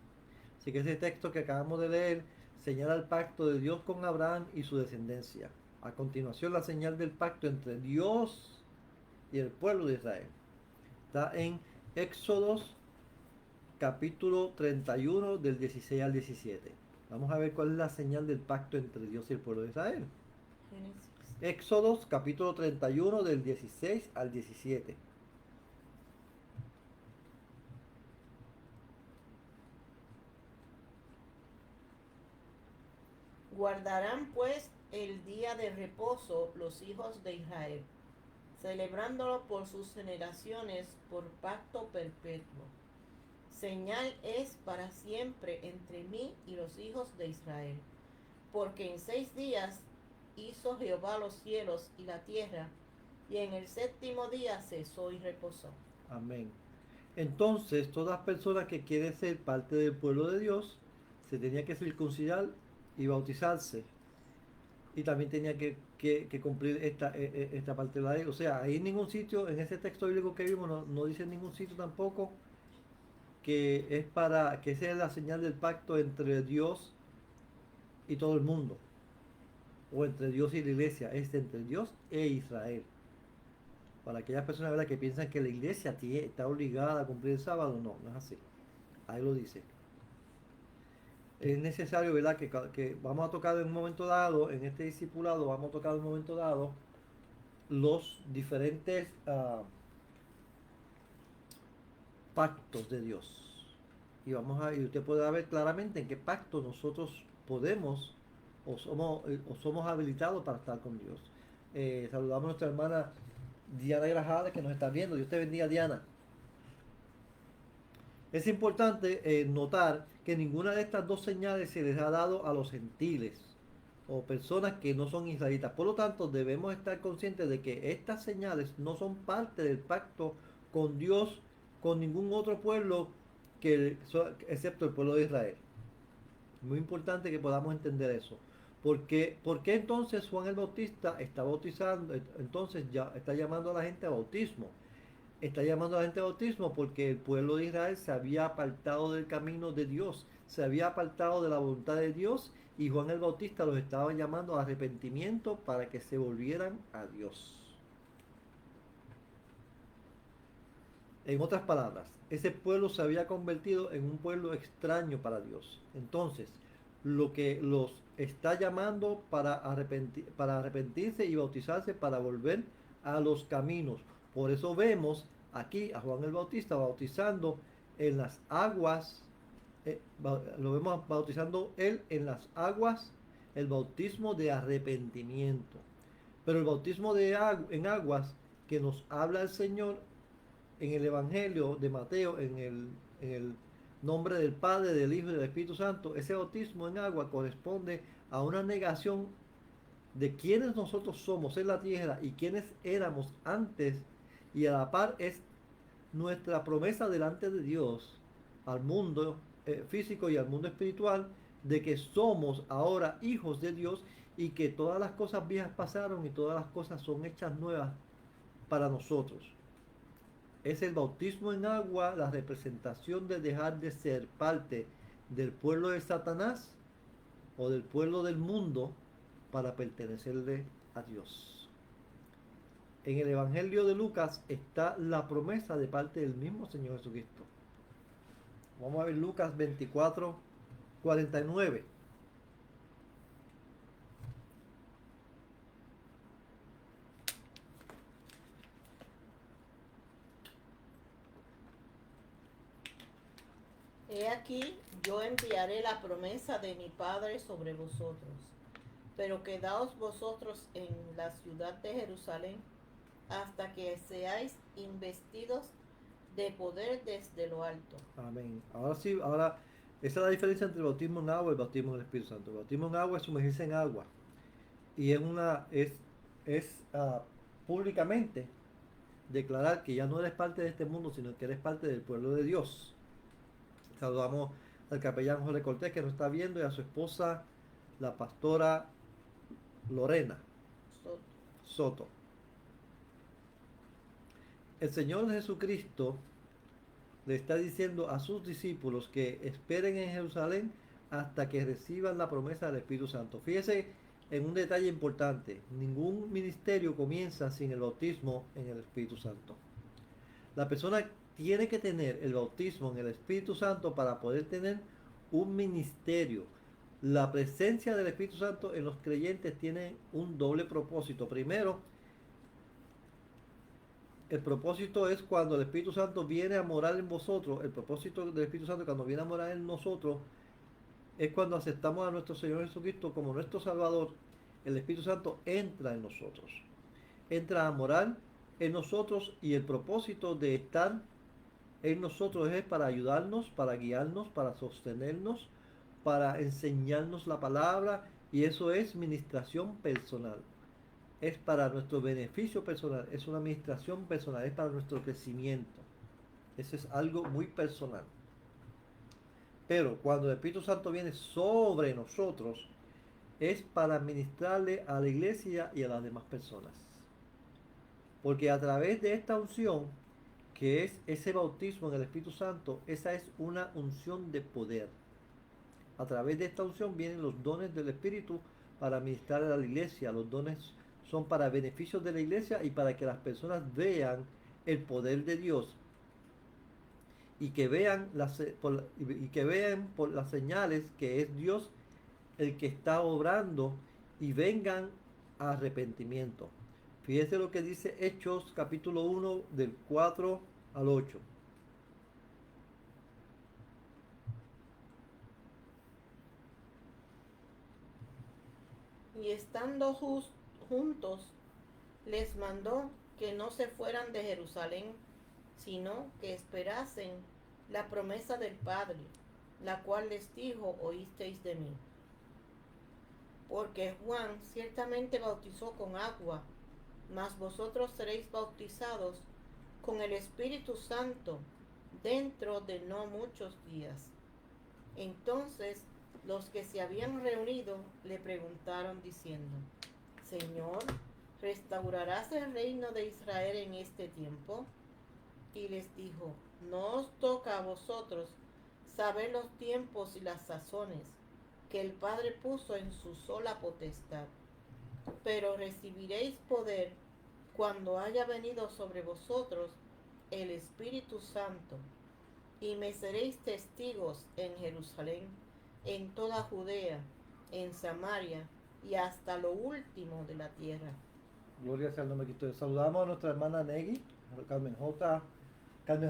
Así que ese texto que acabamos de leer señala el pacto de Dios con Abraham y su descendencia. A continuación, la señal del pacto entre Dios y el pueblo de Israel. Está en Éxodos capítulo 31 del 16 al 17. Vamos a ver cuál es la señal del pacto entre Dios y el pueblo de Israel. Génesis. Éxodos capítulo 31 del 16 al 17. Guardarán pues el día de reposo los hijos de Israel, celebrándolo por sus generaciones por pacto perpetuo. Señal es para siempre entre mí y los hijos de Israel, porque en 6 días hizo Jehová los cielos y la tierra, y en el 7º día cesó y reposó. Amén. Entonces, todas personas que quieren ser parte del pueblo de Dios, se tenía que circuncidar y bautizarse. Y también tenía que cumplir esta parte de la ley. O sea, ahí en ningún sitio, en ese texto bíblico que vimos, no dice en ningún sitio tampoco que es para que sea la señal del pacto entre Dios y todo el mundo. O entre Dios y la iglesia. Es entre Dios e Israel. Para aquellas personas, ¿verdad?, que piensan que la iglesia está obligada a cumplir el sábado, no es así. Ahí lo dice. Es necesario, ¿verdad?, que vamos a tocar en un momento dado, en este discipulado, vamos a tocar en un momento dado los diferentes pactos de Dios. Y usted puede ver claramente en qué pacto nosotros podemos o somos habilitados para estar con Dios. Saludamos a nuestra hermana Diana Grajada que nos está viendo. Dios te bendiga, Diana. Es importante notar que ninguna de estas dos señales se les ha dado a los gentiles o personas que no son israelitas. Por lo tanto, debemos estar conscientes de que estas señales no son parte del pacto con Dios, con ningún otro pueblo excepto el pueblo de Israel. Muy importante que podamos entender eso. ¿Por qué entonces Juan el Bautista está bautizando? Entonces ya está llamando a la gente a bautismo. Está llamando a la gente a bautismo porque el pueblo de Israel se había apartado del camino de Dios, se había apartado de la voluntad de Dios, y Juan el Bautista los estaba llamando a arrepentimiento para que se volvieran a Dios. En otras palabras, ese pueblo se había convertido en un pueblo extraño para Dios. Entonces, lo que los está llamando para arrepentirse y bautizarse para volver a los caminos. Por eso vemos aquí a Juan el Bautista bautizando en las aguas, lo vemos bautizando él en las aguas, el bautismo de arrepentimiento. Pero el bautismo en aguas que nos habla el Señor en el Evangelio de Mateo, en el nombre del Padre, del Hijo y del Espíritu Santo, ese bautismo en agua corresponde a una negación de quiénes nosotros somos en la tierra y quiénes éramos antes, y a la par es nuestra promesa delante de Dios al mundo físico y al mundo espiritual de que somos ahora hijos de Dios y que todas las cosas viejas pasaron y todas las cosas son hechas nuevas para nosotros. Es el bautismo en agua la representación de dejar de ser parte del pueblo de Satanás o del pueblo del mundo para pertenecerle a Dios. En el Evangelio de Lucas está la promesa de parte del mismo Señor Jesucristo. Vamos a ver Lucas 24, 49. He aquí, yo enviaré la promesa de mi Padre sobre vosotros, pero quedaos vosotros en la ciudad de Jerusalén hasta que seáis investidos de poder desde lo alto. Amén. Ahora sí, esa es la diferencia entre el bautismo en agua y el bautismo en el Espíritu Santo. El bautismo en agua es sumergirse en agua. Y es públicamente declarar que ya no eres parte de este mundo, sino que eres parte del pueblo de Dios. Saludamos al capellán Jorge Cortés que nos está viendo y a su esposa, la pastora Lorena Soto. El Señor Jesucristo le está diciendo a sus discípulos que esperen en Jerusalén hasta que reciban la promesa del Espíritu Santo. Fíjese en un detalle importante: ningún ministerio comienza sin el bautismo en el Espíritu Santo. La persona tiene que tener el bautismo en el Espíritu Santo para poder tener un ministerio. La presencia del Espíritu Santo en los creyentes tiene un doble propósito. Primero, el propósito es cuando el Espíritu Santo viene a morar en vosotros. El propósito del Espíritu Santo cuando viene a morar en nosotros es cuando aceptamos a nuestro Señor Jesucristo como nuestro Salvador. El Espíritu Santo entra en nosotros, entra a morar en nosotros, y el propósito de estar en nosotros es para ayudarnos, para guiarnos, para sostenernos, para enseñarnos la palabra, y eso es ministración personal. Es para nuestro beneficio personal, es una administración personal, es para nuestro crecimiento. Eso es algo muy personal. Pero cuando el Espíritu Santo viene sobre nosotros, es para ministrarle a la iglesia y a las demás personas. Porque a través de esta unción, que es ese bautismo en el Espíritu Santo, esa es una unción de poder. A través de esta unción vienen los dones del Espíritu para ministrar a la iglesia. Los dones son para beneficios de la iglesia y para que las personas vean el poder de Dios y que vean por las señales que es Dios el que está obrando, y vengan a arrepentimiento. Fíjense lo que dice Hechos capítulo 1 del 4 al 8. Y estando juntos, les mandó que no se fueran de Jerusalén, sino que esperasen la promesa del Padre, la cual les dijo: oísteis de mí. Porque Juan ciertamente bautizó con agua, mas vosotros seréis bautizados con el Espíritu Santo dentro de no muchos días. Entonces los que se habían reunido le preguntaron diciendo: Señor, ¿restaurarás el reino de Israel en este tiempo? Y les dijo: no os toca a vosotros saber los tiempos y las sazones que el Padre puso en su sola potestad, pero recibiréis poder cuando haya venido sobre vosotros el Espíritu Santo, y me seréis testigos en Jerusalén, en toda Judea, en Samaria y hasta lo último de la tierra. Gloria sea el nombre de Cristo. Saludamos a nuestra hermana Negui, a Carmen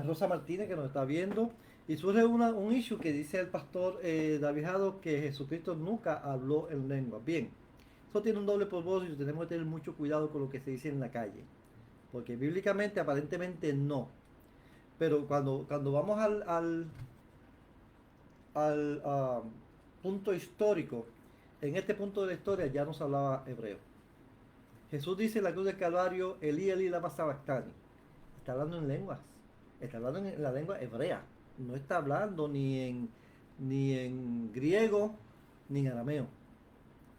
Rosa Martínez, que nos está viendo. Y surge un issue que dice el pastor David Jado, que Jesucristo nunca habló en lengua. Bien, eso tiene un doble propósito. Tenemos que tener mucho cuidado con lo que se dice en la calle, porque bíblicamente aparentemente no. Pero cuando vamos al punto histórico, en este punto de la historia ya no se hablaba hebreo. Jesús dice en la cruz del Calvario: Elí, Elí, lama sabactani. Está hablando en lenguas. Está hablando en la lengua hebrea. No está hablando ni en griego ni en arameo.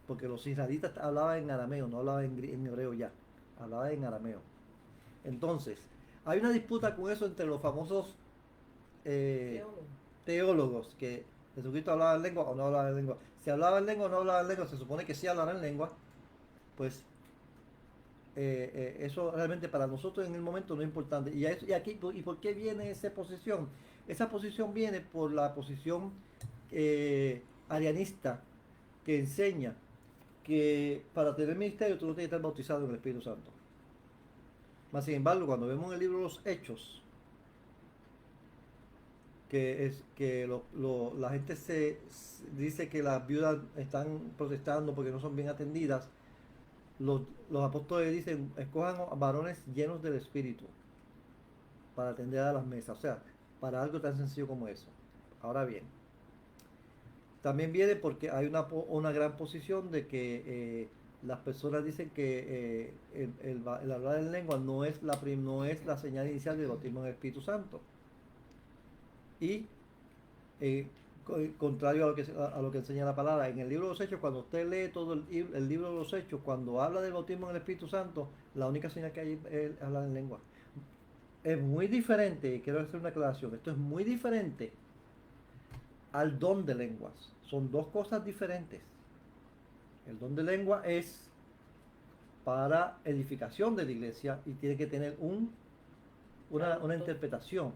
Porque los israelitas hablaban en arameo, no hablaban en hebreo ya. Hablaban en arameo. Entonces, hay una disputa con eso entre los famosos teólogos, que Jesucristo hablaba en lengua o no hablaba en lengua. Si hablaba en lengua o no hablaba en lengua, se supone que sí hablaba en lengua. Pues eso realmente para nosotros en el momento no es importante. ¿Y por qué viene esa posición? Esa posición viene por la posición arianista, que enseña que para tener ministerio tú no tienes que estar bautizado en el Espíritu Santo. Más sin embargo, cuando vemos en el libro de los Hechos, la gente dice que las viudas están protestando porque no son bien atendidas. Los apóstoles dicen: escojan varones llenos del Espíritu para atender a las mesas. O sea, para algo tan sencillo como eso. Ahora bien, también viene porque hay una gran posición de que las personas dicen que el hablar en lengua no es la señal inicial del bautismo en el Espíritu Santo. Y contrario a lo que enseña la palabra, en el libro de los Hechos, cuando usted lee todo el libro de los Hechos, cuando habla del bautismo en el Espíritu Santo, la única señal que hay es hablar en lengua. Es muy diferente, quiero hacer una aclaración, esto es muy diferente al don de lenguas. Son dos cosas diferentes. El don de lengua es para edificación de la iglesia y tiene que tener una interpretación.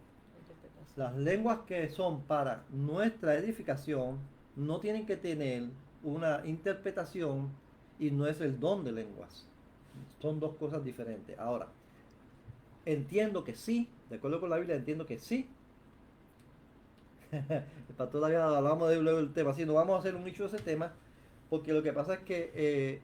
Las lenguas que son para nuestra edificación no tienen que tener una interpretación y no es el don de lenguas. Son dos cosas diferentes. Ahora, entiendo que sí, de acuerdo con la Biblia, entiendo que sí. El pastor todavía hablamos de luego del tema, así no vamos a hacer un nicho de ese tema, porque lo que pasa es que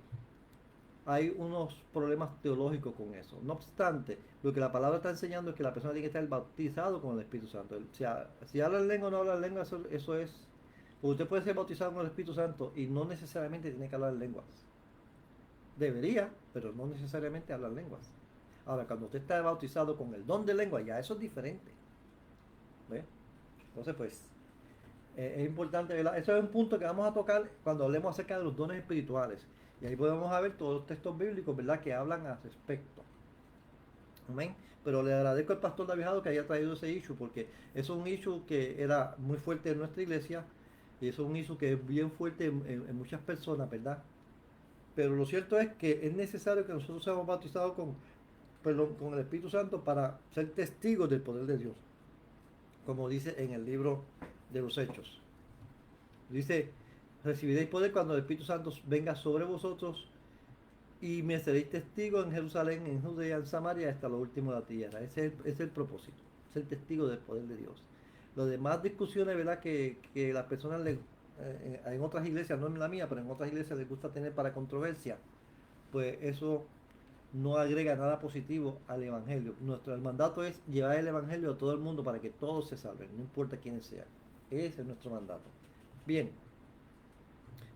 hay unos problemas teológicos con eso. No obstante, lo que la palabra está enseñando es que la persona tiene que estar bautizado con el Espíritu Santo. Si habla en lengua o no habla en lengua, eso es. Porque usted puede ser bautizado con el Espíritu Santo y no necesariamente tiene que hablar en lenguas. Debería, pero no necesariamente hablar lenguas. Ahora, cuando usted está bautizado con el don de lengua, ya eso es diferente. ¿Ve? Entonces, pues, es importante, ¿verdad? Eso es un punto que vamos a tocar cuando hablemos acerca de los dones espirituales. Y ahí podemos ver todos los textos bíblicos, ¿verdad?, que hablan al respecto. Amén. Pero le agradezco al pastor David Jado que haya traído ese issue, porque es un issue que era muy fuerte en nuestra iglesia y es un issue que es bien fuerte en muchas personas, ¿verdad? Pero lo cierto es que es necesario que nosotros seamos bautizados con el Espíritu Santo para ser testigos del poder de Dios, como dice en el libro de los Hechos. Dice: recibiréis poder cuando el Espíritu Santo venga sobre vosotros y me seréis testigo en Jerusalén, en Judea, en Samaria, hasta lo último de la tierra. Ese es el propósito, ser testigo del poder de Dios. Los demás discusiones, ¿verdad? Que las personas en otras iglesias, no en la mía, pero en otras iglesias les gusta tener para controversia, pues eso no agrega nada positivo al Evangelio. El mandato es llevar el Evangelio a todo el mundo para que todos se salven, no importa quiénes sean. Ese es nuestro mandato. Bien,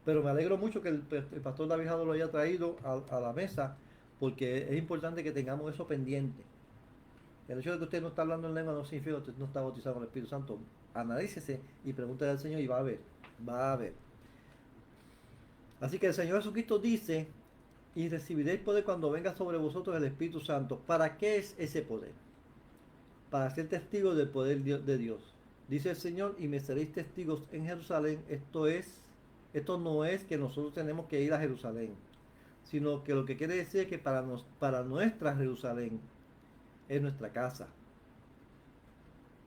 pero me alegro mucho que el pastor David Jado lo haya traído a la mesa, porque es importante que tengamos eso pendiente. El hecho de que usted no está hablando en lengua no significa que usted no está bautizado con el Espíritu Santo. Analícese y pregúntale al Señor y va a ver, va a ver. Así que el Señor Jesucristo dice, y recibiréis poder cuando venga sobre vosotros el Espíritu Santo. ¿Para qué es ese poder? Para ser testigos del poder de Dios. Dice el Señor, y me seréis testigos en Jerusalén. Esto no es que nosotros tenemos que ir a Jerusalén, sino que lo que quiere decir es que para nuestra Jerusalén es nuestra casa,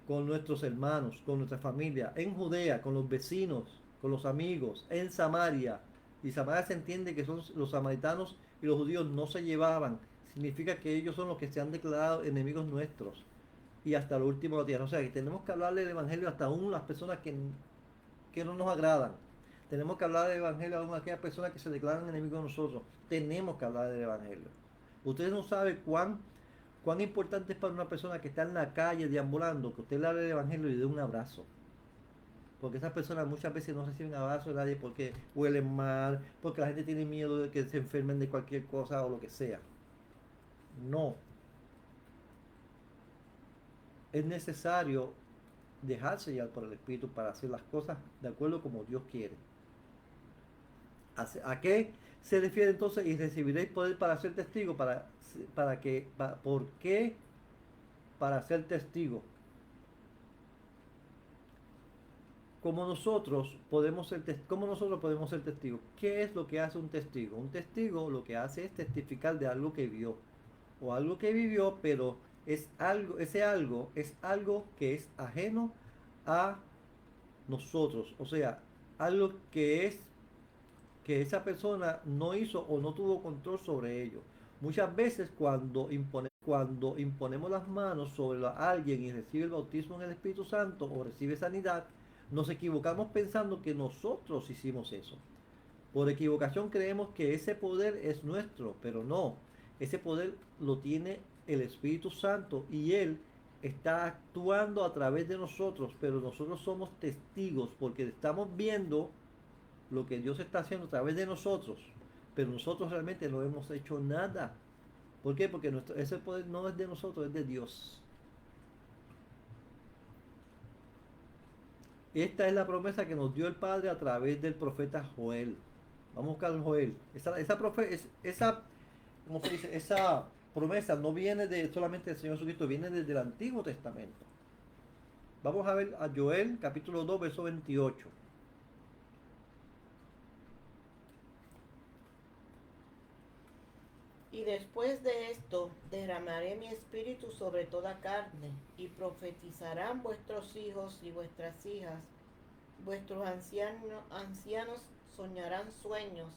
con nuestros hermanos, con nuestra familia, en Judea, con los vecinos, con los amigos, en Samaria. Y Samaria se entiende que son los samaritanos y los judíos no se llevaban. Significa que ellos son los que se han declarado enemigos nuestros. Y hasta lo último de la tierra. O sea que tenemos que hablarle del evangelio hasta aún las personas que no nos agradan. Tenemos que hablar del evangelio aún a aquellas personas que se declaran enemigos de nosotros. Tenemos que hablar del evangelio. Ustedes no saben cuán importante es para una persona que está en la calle deambulando que usted le hable del evangelio y le dé un abrazo. Porque esas personas muchas veces no reciben abrazo de nadie porque huelen mal, porque la gente tiene miedo de que se enfermen de cualquier cosa o lo que sea. No. Es necesario dejarse llevar por el Espíritu para hacer las cosas de acuerdo como Dios quiere. ¿A qué se refiere entonces? Y recibiréis poder para ser testigo. ¿Por qué? Para ser testigo. ¿Cómo nosotros podemos ser testigos? ¿Qué es lo que hace un testigo? Un testigo lo que hace es testificar de algo que vio o algo que vivió, pero ese algo es algo que es ajeno a nosotros. O sea, algo que esa persona no hizo o no tuvo control sobre ello. Muchas veces cuando imponemos las manos sobre alguien y recibe el bautismo en el Espíritu Santo o recibe sanidad, nos equivocamos pensando que nosotros hicimos eso. Por equivocación creemos que ese poder es nuestro, pero no. Ese poder lo tiene el Espíritu Santo y Él está actuando a través de nosotros, pero nosotros somos testigos porque estamos viendo lo que Dios está haciendo a través de nosotros, pero nosotros realmente no hemos hecho nada. ¿Por qué? Porque ese poder no es de nosotros, es de Dios. Esta es la promesa que nos dio el Padre a través del profeta Joel. Vamos a buscar Joel. ¿Cómo se dice? Esa promesa no viene solamente del Señor Jesucristo, viene desde el Antiguo Testamento. Vamos a ver a Joel, capítulo 2, verso 28. Y después de esto derramaré mi espíritu sobre toda carne, y profetizarán vuestros hijos y vuestras hijas, vuestros ancianos soñarán sueños,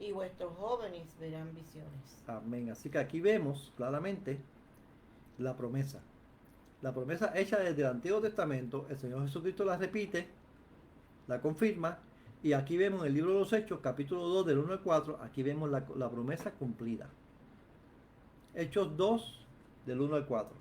y vuestros jóvenes verán visiones. Amén. Así que aquí vemos claramente la promesa. La promesa hecha desde el Antiguo Testamento, el Señor Jesucristo la repite, la confirma, y aquí vemos en el libro de los Hechos, capítulo 2, del 1 al 4, aquí vemos la promesa cumplida. Hechos 2, del 1 al 4.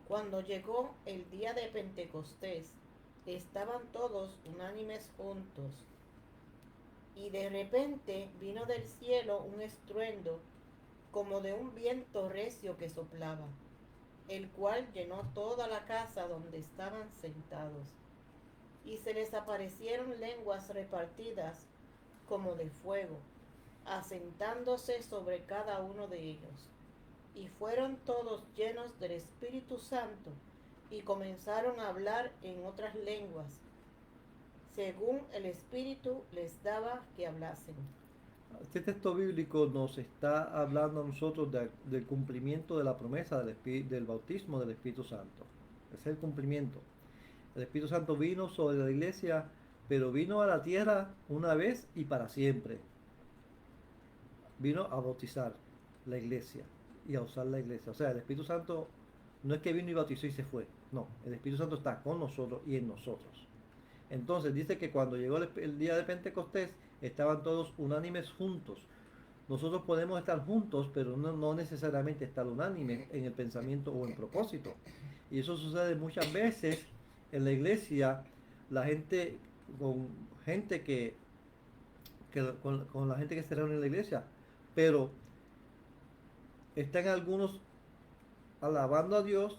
Cuando llegó el día de Pentecostés, estaban todos unánimes juntos, y de repente vino del cielo un estruendo como de un viento recio que soplaba, el cual llenó toda la casa donde estaban sentados. Y se les aparecieron lenguas repartidas como de fuego, asentándose sobre cada uno de ellos. Y fueron todos llenos del Espíritu Santo, y comenzaron a hablar en otras lenguas, según el Espíritu les daba que hablasen. Este texto bíblico nos está hablando a nosotros del cumplimiento de la promesa del bautismo del Espíritu Santo. ese es el cumplimiento. El Espíritu Santo vino sobre la iglesia, pero vino a la tierra una vez y para siempre. Vino a bautizar la iglesia y a usar la iglesia. O sea, el Espíritu Santo no es que vino y bautizó y se fue. No, el Espíritu Santo está con nosotros y en nosotros. Entonces dice que cuando llegó el día de Pentecostés, estaban todos unánimes juntos. Nosotros podemos estar juntos, pero no necesariamente estar unánimes en el pensamiento o en propósito. Y eso sucede muchas veces en la iglesia, la gente, con gente con la gente que se reúne en la iglesia, pero están algunos alabando a Dios,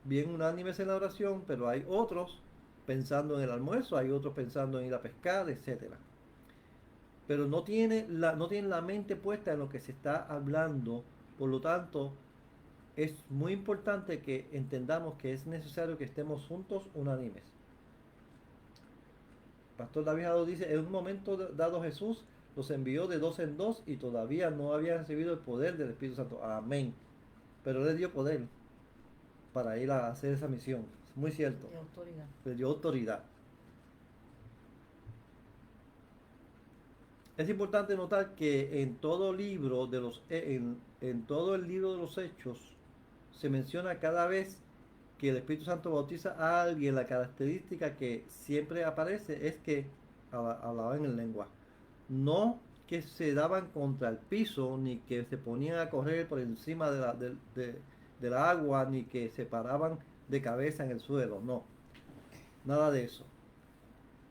bien unánimes en la oración, pero hay otros pensando en el almuerzo, hay otros pensando en ir a pescar, etcétera. Pero no tienen la mente puesta en lo que se está hablando. Por lo tanto, es muy importante que entendamos que es necesario que estemos juntos unánimes. Pastor David Jado dice, en un momento dado Jesús los envió de dos en dos y todavía no habían recibido el poder del Espíritu Santo. Amén. Pero Él les dio poder para ir a hacer esa misión. Es muy cierto. De autoridad. Les dio autoridad. Es importante notar que en todo libro de en todo el libro de los Hechos se menciona cada vez que el Espíritu Santo bautiza a alguien. La característica que siempre aparece es que hablaban en lengua. No que se daban contra el piso, ni que se ponían a correr por encima de la agua, ni que se paraban de cabeza en el suelo. No, nada de eso.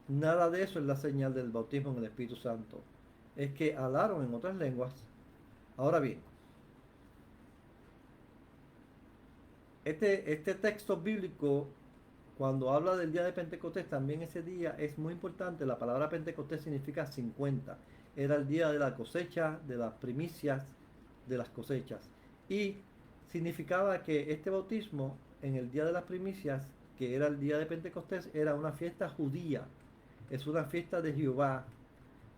Nada de eso es la señal del bautismo en el Espíritu Santo. Es que hablaron en otras lenguas. Ahora bien, este texto bíblico, cuando habla del día de Pentecostés, también ese día es muy importante. La palabra Pentecostés significa 50. Era el día de la cosecha, de las primicias de las cosechas. Y significaba que este bautismo en el día de las primicias, que era el día de Pentecostés, era una fiesta judía. Es una fiesta de Jehová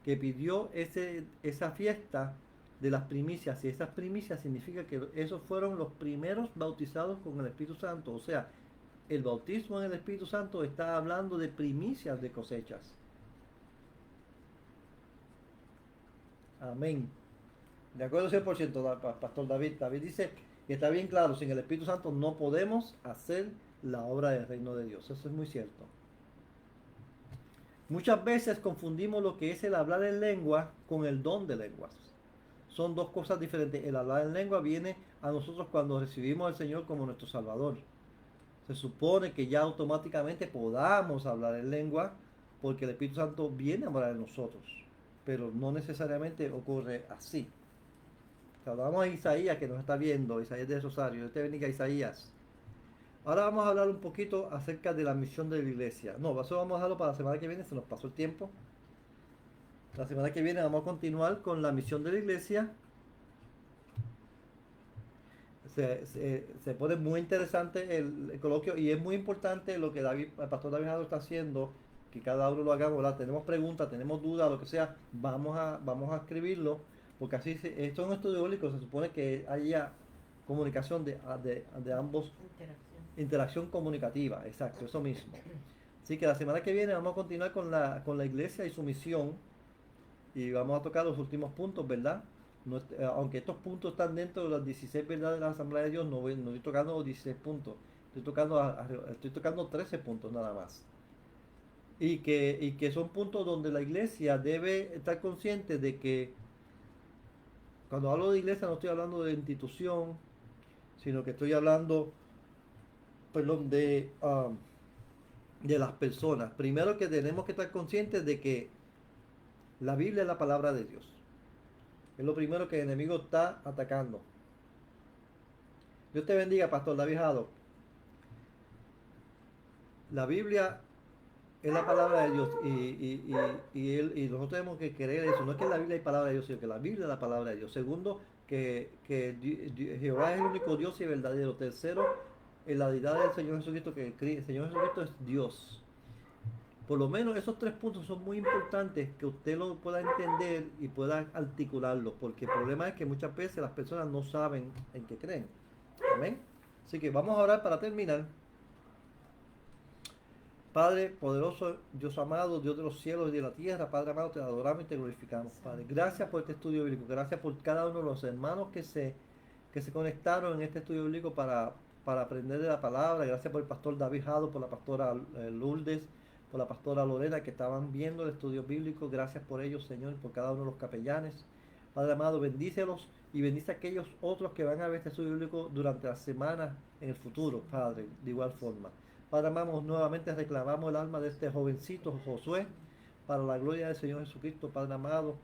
que pidió esa fiesta de las primicias, y esas primicias significa que esos fueron los primeros bautizados con el Espíritu Santo. O sea, el bautismo en el Espíritu Santo está hablando de primicias de cosechas. Amén. De acuerdo 100%, Pastor David. David dice que está bien claro, sin el Espíritu Santo no podemos hacer la obra del reino de Dios. Eso es muy cierto. Muchas veces confundimos lo que es el hablar en lengua con el don de lenguas. Son dos cosas diferentes. El hablar en lengua viene a nosotros cuando recibimos al Señor como nuestro Salvador. Se supone que ya automáticamente podamos hablar en lengua porque el Espíritu Santo viene a morar en nosotros. Pero no necesariamente ocurre así. Saludamos a Isaías que nos está viendo, Isaías de Rosario. Dios te bendiga, Isaías. Ahora vamos a hablar un poquito acerca de la misión de la iglesia. No, eso vamos a dejarlo para la semana que viene, se nos pasó el tiempo. La semana que viene vamos a continuar con la misión de la iglesia. Se pone muy interesante el coloquio y es muy importante lo que el pastor David Jado está haciendo, que cada uno lo hagamos, ¿verdad? Tenemos preguntas, tenemos dudas, lo que sea, vamos a escribirlo, porque así esto es un estudio bíblico, se supone que haya comunicación de ambos. Interacción comunicativa, exacto, eso mismo. Así que la semana que viene vamos a continuar con la iglesia y su misión y vamos a tocar los últimos puntos, ¿verdad? No, aunque estos puntos están dentro de las 16 verdades de la Asamblea de Dios, no estoy tocando los 16 puntos, estoy tocando 13 puntos nada más. Y que son puntos donde la iglesia debe estar consciente de que cuando hablo de iglesia no estoy hablando de institución, sino que estoy hablando de las personas. Primero que tenemos que estar conscientes de que la Biblia es la palabra de Dios. Es lo primero que el enemigo está atacando. Dios te bendiga, Pastor David Jado. La Biblia es la palabra de Dios y nosotros tenemos que creer eso. No es que la Biblia es palabra de Dios, sino que la Biblia es la palabra de Dios. Segundo, que Jehová es el único Dios y verdadero. Tercero, en la deidad del Señor Jesucristo, que el Señor Jesucristo es Dios. Por lo menos esos 3 puntos son muy importantes que usted lo pueda entender y pueda articularlo, porque el problema es que muchas veces las personas no saben en qué creen. Amén. Así que vamos a orar para terminar. Padre poderoso, Dios amado, Dios de los cielos y de la tierra, Padre amado, te adoramos y te glorificamos, Padre. Gracias por este estudio bíblico, gracias por cada uno de los hermanos que se conectaron en este estudio bíblico para aprender de la palabra. Gracias por el pastor David Jado, por la pastora Lourdes, por la pastora Lorena, que estaban viendo el estudio bíblico. Gracias por ellos, Señor, por cada uno de los capellanes. Padre amado, bendícelos y bendice a aquellos otros que van a ver este estudio bíblico durante la semana en el futuro, Padre, de igual forma. Padre amado, nuevamente reclamamos el alma de este jovencito Josué para la gloria del Señor Jesucristo. Padre amado,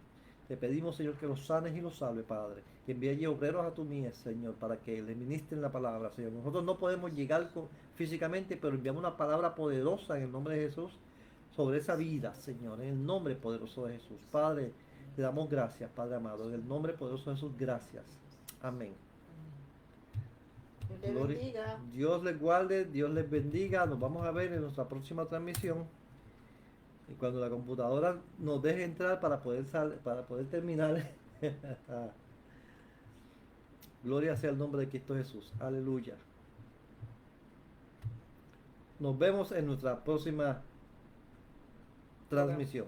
te pedimos, Señor, que los sanes y los salve, Padre. Que envíe obreros a tu mies, Señor, para que le ministren la palabra, Señor. Nosotros no podemos llegar físicamente, pero enviamos una palabra poderosa en el nombre de Jesús sobre esa vida, Señor, en el nombre poderoso de Jesús. Padre, te damos gracias, Padre amado, en el nombre poderoso de Jesús, gracias. Amén. Dios te bendiga. Dios les guarde, Dios les bendiga. Nos vamos a ver en nuestra próxima transmisión. Y cuando la computadora nos deje entrar para poder terminar. Gloria sea el nombre de Cristo Jesús. Aleluya. Nos vemos en nuestra próxima transmisión.